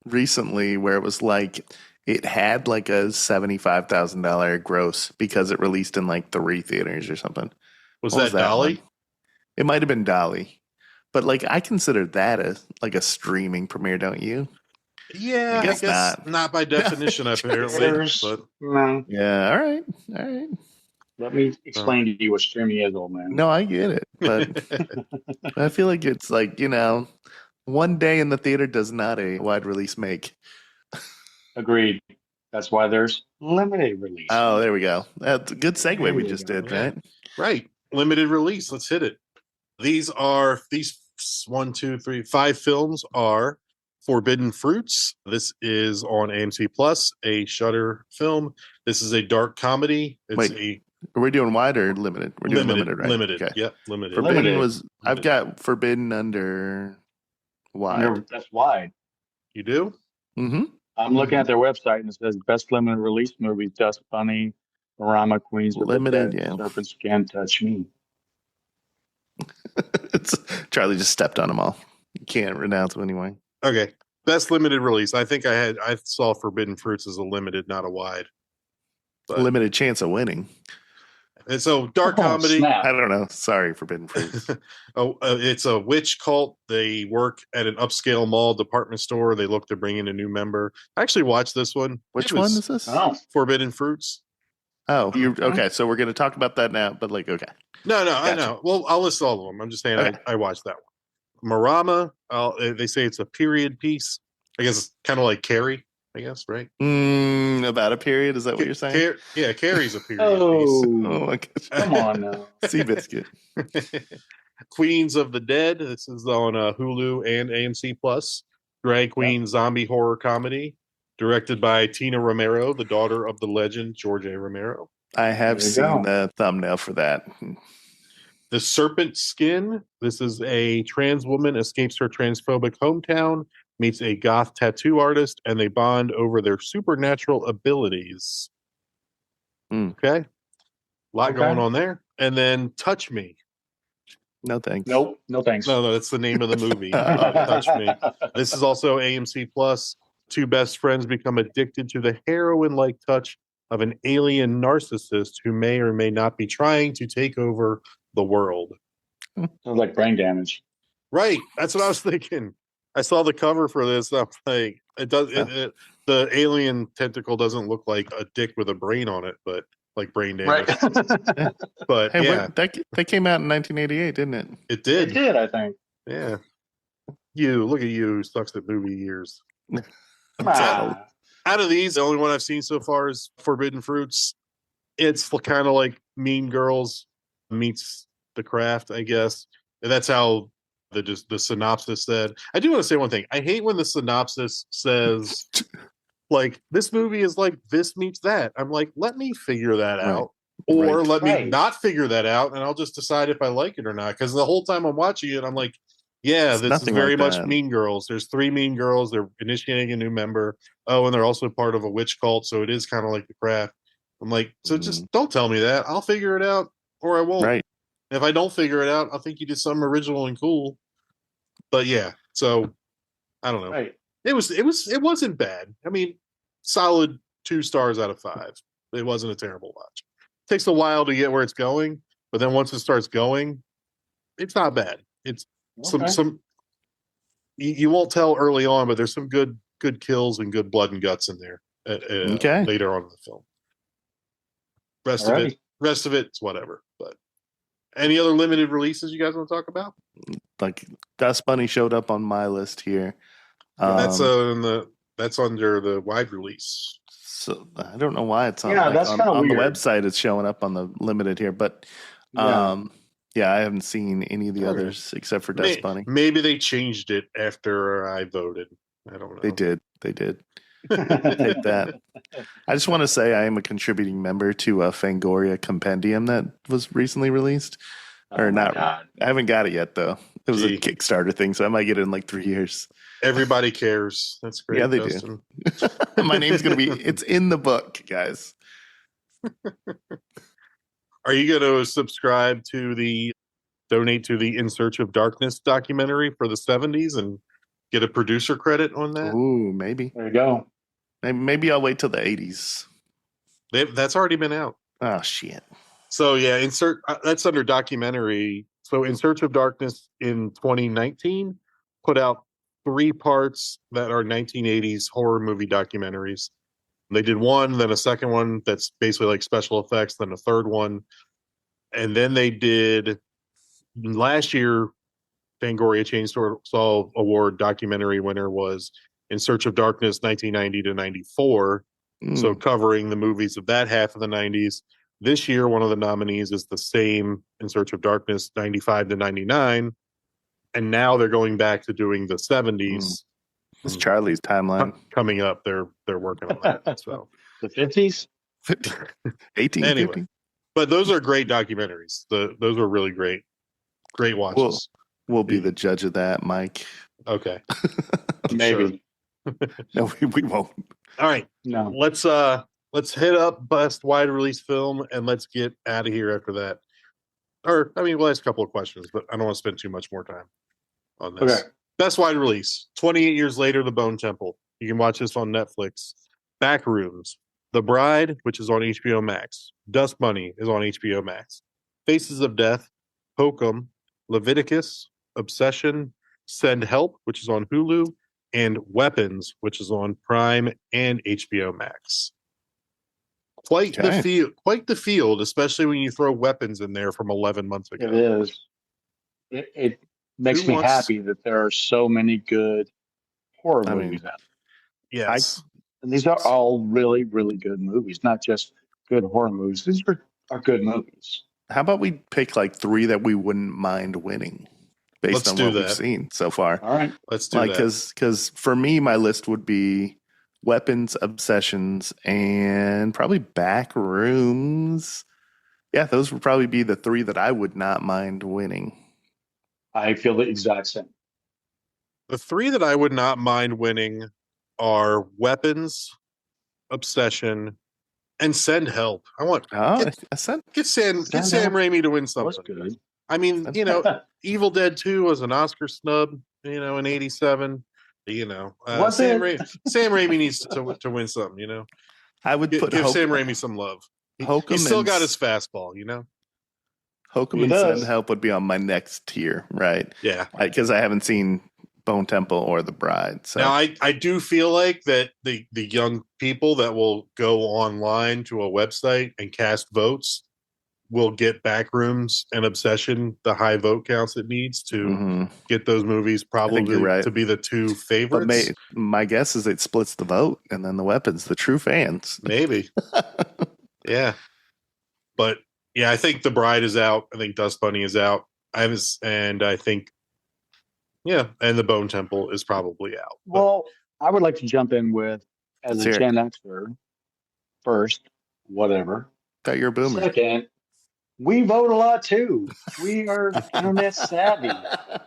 recently where it was like it had like a $75,000 gross because it released in like 3 theaters or something? Was that Dolly? One? It might have been Dolly. But like I consider that a streaming premiere, don't you? Yeah, I guess not by definition, apparently. But No. Yeah, all right. Let me explain to you what streaming is, old man. No, I get it. But I feel like it's like, one day in the theater does not a wide release make. Agreed. That's why there's limited release. Oh, there we go. That's a good segue we just did, right? Right. Limited release. Let's hit it. These 1, 2, 3, 5 films are Forbidden Fruits. This is on AMC Plus, a Shudder film. This is a dark comedy. Are we doing wide or limited? We're doing limited, right? Limited. Okay. Yeah, limited. Forbidden was. I've got Forbidden under wide. That's wide. You do? Mm-hmm. I'm looking at their website and it says best limited release movies: Dust Bunny, Marama, Queens of Limited, the Dead, yeah. Serpents Can't Touch Me. Charlie just stepped on them all. You can't renounce them anyway. Okay. Best limited release. I think I saw Forbidden Fruits as a limited, not a wide. But, limited chance of winning. And so dark comedy. Snap. I don't know. Sorry, Forbidden Fruits. It's a witch cult. They work at an upscale mall department store. They look to bring in a new member. I actually watched this one. Which one is this? Oh. Forbidden Fruits. Oh, okay. So we're going to talk about that now. But okay. No, gotcha. I know. Well, I'll list all of them. I'm just saying Okay. I watched that one. Marama. They say it's a period piece. I guess it's kind of like Carrie. I guess, right? About a period? Is that what you're saying? Carrie's a period piece. Oh my gosh. Come on now. Seabiscuit. Queens of the Dead. This is on Hulu and AMC Plus. Drag queen zombie horror comedy, directed by Tina Romero, the daughter of the legend George A. Romero. I have seen the thumbnail for that. The Serpent Skin. This is a trans woman escapes her transphobic hometown, meets a goth tattoo artist, and they bond over their supernatural abilities. Okay. A lot going on there. And then Touch Me. No thanks. Nope. No thanks. No, that's the name of the movie. Touch Me. This is also AMC Plus. 2 best friends become addicted to the heroin-like touch of an alien narcissist who may or may not be trying to take over the world. Sounds like brain damage. Right. That's what I was thinking. I saw the cover for this. I'm like, the alien tentacle doesn't look like a dick with a brain on it, but like brain damage. Right. But hey, yeah, that came out in 1988, didn't it? It did. It did, I think. Yeah. Look at you, who sucks at movie years. Ah. Out of these, the only one I've seen so far is Forbidden Fruits. It's kind of like Mean Girls meets The Craft, I guess. And that's how the synopsis said. I do want to say one thing. I hate when the synopsis says, like, this movie is like this meets that. I'm like, let me figure that out. Or let me not figure that out, and I'll just decide if I like it or not. Because the whole time I'm watching it, I'm like, yeah, this is very much Mean Girls. There's 3 Mean Girls. They're initiating a new member. Oh, and they're also part of a witch cult, so it is kind of like The Craft. I'm like, so just don't tell me that. I'll figure it out, or I won't. Right. If I don't figure it out, I'll think you did something original and cool. But yeah, so I don't know. Right. It wasn't bad. I mean, solid 2 stars out of 5. It wasn't a terrible watch. It takes a while to get where it's going, but then once it starts going, it's not bad. It's some you won't tell early on, but there's some good kills and good blood and guts in there later on in the film. Rest of it's whatever. But any other limited releases you guys want to talk about? Like Dust Bunny showed up on my list here. That's under the wide release. So I don't know why it's on. Yeah, that's kind of on weird. The website. It's showing up on the limited here, but I haven't seen any of the others except for Dust Bunny. Maybe they changed it after I voted. I don't know. They did. Take that. I just want to say I am a contributing member to a Fangoria compendium that was recently released. I haven't got it yet though. It was a Kickstarter thing, so I might get it in like 3 years. Everybody cares. That's great. Yeah, they do. My name's going to be, it's in the book, guys. Are you going to subscribe to donate to the In Search of Darkness documentary for the 70s and get a producer credit on that? Ooh, maybe. There you go. Maybe I'll wait till the 80s. That's already been out. Oh, shit. So yeah, that's under documentary. So In Search of Darkness in 2019 put out 3 parts that are 1980s horror movie documentaries. They did one, then a second one that's basically like special effects, then a third one. And then they did last year, Fangoria Chainsaw Award documentary winner was In Search of Darkness 1990 to 94. So covering the movies of that half of the 90s. This year, one of the nominees is the same In Search of Darkness 95 to 99. And now they're going back to doing the 70s. It's Charlie's timeline coming up. They're working on that. So the 50s, 18, anyway. 50? But those are great documentaries. Those are really great watches. We'll be the judge of that, Mike. Okay, maybe. No, we won't. All right, no. Let's hit up best wide release film and let's get out of here after that. Or we'll ask a couple of questions, but I don't want to spend too much more time on this. Okay. Best wide release, 28 years later, The Bone Temple. You can watch this on Netflix. Backrooms, The Bride, which is on HBO Max. Dust Bunny is on HBO Max. Faces of Death, Hokum, Leviticus, Obsession, Send Help, which is on Hulu, and Weapons, which is on Prime and HBO Max. Quite the field, especially when you throw Weapons in there from 11 months ago. It is. It makes me happy that there are so many good horror movies out there. Yes. And these are all really, really good movies, not just good horror movies. These are good movies. How about we pick like 3 that we wouldn't mind winning based on what we've seen so far? All right. Let's do that. Because for me, my list would be Weapons, Obsessions, and probably Backrooms. Yeah, those would probably be the 3 that I would not mind winning. I feel the exact same. The 3 that I would not mind winning are Weapons, Obsession, and Send Help. I want get Sam Raimi to win something. That's good. I mean, Evil Dead 2 was an Oscar snub, in 87. Sam Raimi needs to win something, I would give Sam Raimi some love. He's still got his fastball, Hokum and Send Help would be on my next tier, right? Yeah. Because I haven't seen Bone Temple or The Bride. So now I do feel like that the young people that will go online to a website and cast votes will get Backrooms and Obsession the high vote counts it needs to get those movies probably right. to be the two But favorites. my guess is it splits the vote, and then the Weapons, the true fans. Maybe. Yeah. But yeah, I think The Bride is out. I think Dust Bunny is out. And I think, yeah, and The Bone Temple is probably out. Well, I would like to jump in with, as a Gen Xer, first, whatever. Thought you're a boomer. Second, we vote a lot too. We are internet savvy,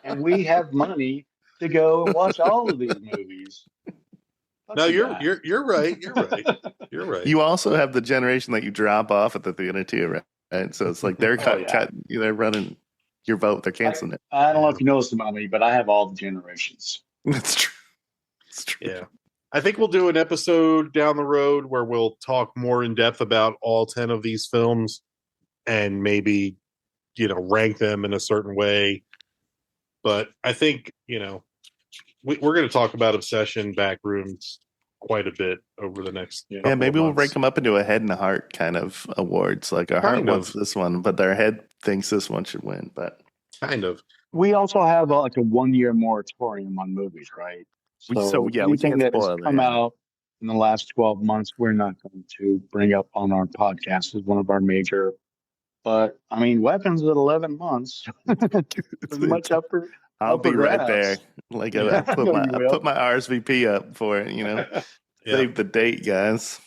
and we have money to go watch all of these movies. No, you're right. You're right. You're right. You also have the generation that you drop off at the theater too, right? So it's like they're they're running your vote. They're canceling it. I don't know if you noticed about me, but I have all the generations. That's true. It's true. Yeah. I think we'll do an episode down the road where we'll talk more in depth about all 10 of these films and maybe, rank them in a certain way. But I think, we're going to talk about Obsession, Backrooms quite a bit over the next. Yeah, maybe we'll rank them up into a head and a heart kind of awards. Like our heart wants this one, but their head thinks this one should win. But kind of. We also have like a 1-year moratorium on movies, right? So we anything can't that has spoil come out in the last 12 months, we're not going to bring up on our podcast as one of our major. But I mean, Weapons at 11 months, much up for. I'll be right there. Like I put my RSVP up for it. Save the date, guys.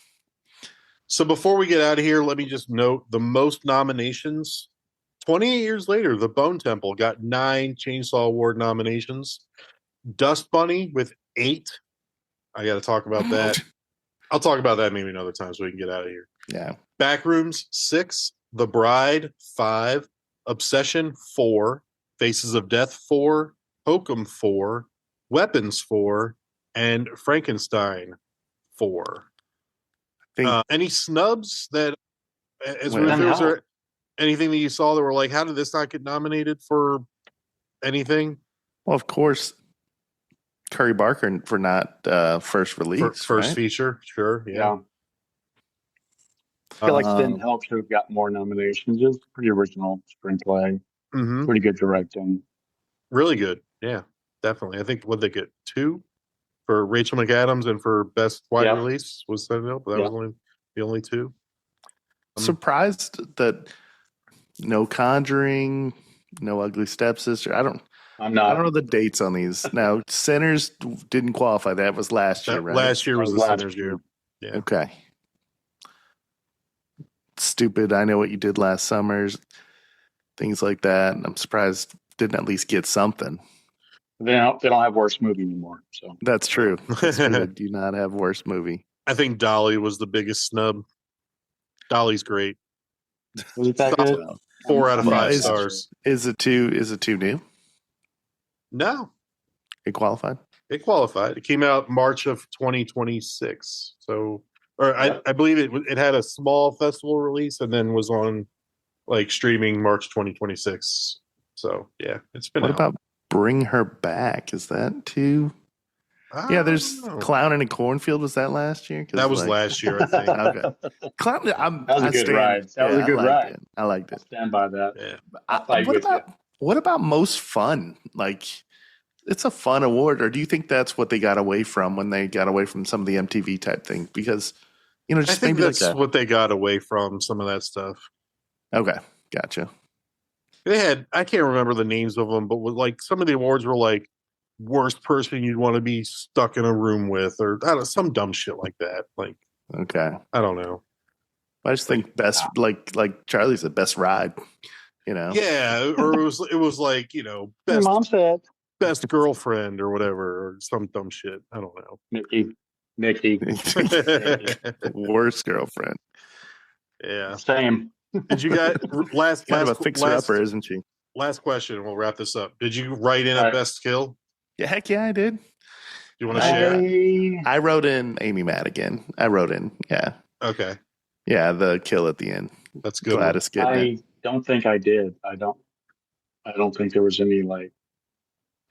So before we get out of here, let me just note the most nominations. 28 years later, The Bone Temple got 9 Chainsaw Award nominations. Dust Bunny with 8. I got to talk about that. I'll talk about that maybe another time so we can get out of here. Yeah. Backrooms 6, The Bride 5, Obsession 4, Faces of Death 4, Hokum 4, Weapons 4, and Frankenstein 4. Any snubs that, as reviewers, or anything that you saw that were like, how did this not get nominated for anything? Well, of course, Curry Barker for not first release. First feature, sure. Yeah. I feel like Finn Help should have got more nominations. It's pretty original screenplay. Pretty good directing. Really good. Yeah, definitely. I think what they get 2 for Rachel McAdams and for best wide release was Finn Help. That was only the only 2. Surprised that no Conjuring, no Ugly Stepsister. I don't know the dates on these. Now, Sinners didn't qualify. That was last year, right? Last year was the Sinners year. Yeah. Okay. Stupid. I Know What You Did Last Summer. Things like that. I'm surprised didn't at least get something. They don't have worst movie anymore. So that's true. They do not have worst movie. I think Dolly was the biggest snub. Dolly's great. Was it that good? 4 out of 5 stars. Is it too new? No. It qualified? It qualified. It came out March of 2026. So, I believe it had a small festival release and then was on like streaming March 2026. So yeah, it's been. What about Bring Her Back? Is that too? Yeah, there's Clown in a Cornfield. Was that last year? That was last year, I think. Okay. Clown. That was a good ride. That was a good ride. I liked it. I'll stand by that. Yeah. What about most fun? Like, it's a fun award, or do you think that's what they got away from when they got away from some of the MTV type thing? Because just I think maybe that's what they got away from, some of that stuff. Okay, gotcha. They had, I can't remember the names of them, but like some of the awards were like worst person you'd want to be stuck in a room with, or I don't know, some dumb shit like that. Like, okay, I don't know. I just think best, like Charlie said, best ride. Yeah, or it was like best. Mom said best girlfriend or whatever, or some dumb shit. I don't know. Nikki. Worst girlfriend. Yeah, same. Did you guys last kind of a fixer upper, isn't she? Last question, and we'll wrap this up. Did you write in a best kill? Yeah, heck yeah, I did. Do you want to share? I wrote in Amy Madigan. Yeah. Okay. Yeah, the kill at the end. That's good. Gladys I don't think I did. I don't think there was any like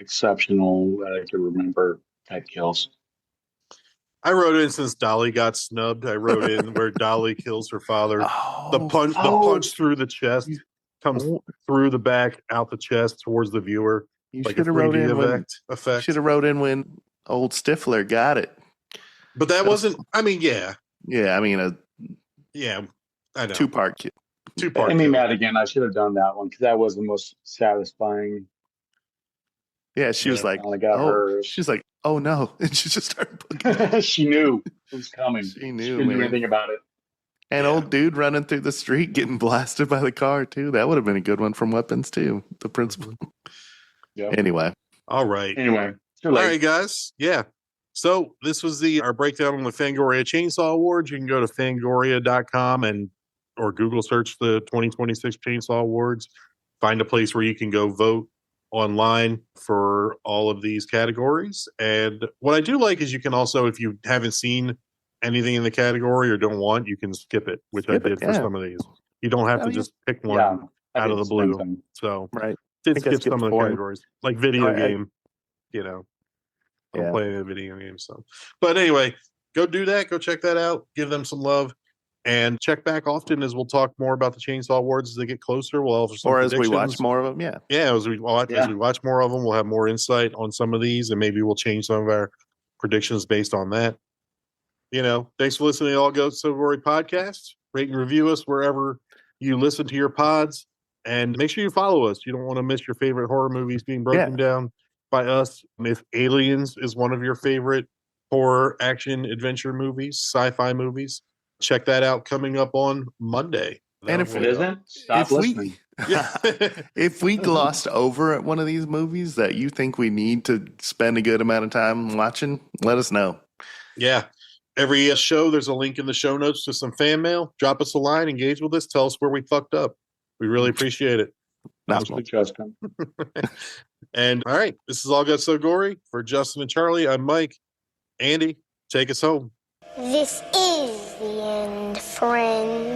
exceptional that I could remember type kills. I wrote in since Dolly got snubbed. I wrote in where Dolly kills her father. The punch through the chest comes through the back, out the chest towards the viewer. You like should have wrote in effect. Should have wrote in when old Stifler got it. But that wasn't. I mean, yeah. Yeah, I mean yeah. I know. Two-part kill. I mean, mad again. I should have done that one because that was the most satisfying. Yeah, she was like, she's like, oh no, and she just started booking. She knew it was coming. She knew. She didn't do anything about it. And old dude running through the street getting blasted by the car too. That would have been a good one from Weapons too. The principal. Yeah. Anyway. All right. Anyway. All right, guys. Yeah. So this was our breakdown on the Fangoria Chainsaw Awards. You can go to fangoria.com or Google search the 2026 Chainsaw Awards. Find a place where you can go vote online for all of these categories. And what I do like is you can also, if you haven't seen anything in the category or don't want, you can skip it, which I did for some of these. You don't have to just pick one out of the blue. So did skip some of the categories, like video game, I'm playing a video game. So, but anyway, go do that. Go check that out. Give them some love. And check back often as we'll talk more about the Chainsaw Awards as they get closer. We'll have some as we watch more of them, as we watch more of them, we'll have more insight on some of these, and maybe we'll change some of our predictions based on that. Thanks for listening to the All Goats So Gory podcast. Rate and review us wherever you listen to your pods, and make sure you follow us. You don't want to miss your favorite horror movies being broken down by us. If Aliens is one of your favorite horror, action, adventure movies, sci-fi movies, check that out coming up on Monday. And if it isn't, stop listening. If we glossed over at one of these movies that you think we need to spend a good amount of time watching, let us know. Yeah. Every show, there's a link in the show notes to some fan mail. Drop us a line, engage with us, tell us where we fucked up. We really appreciate it. Justin. And all right, this is All Got So Gory. For Justin and Charlie, I'm Mike. Andy, take us home. This is the end, friends.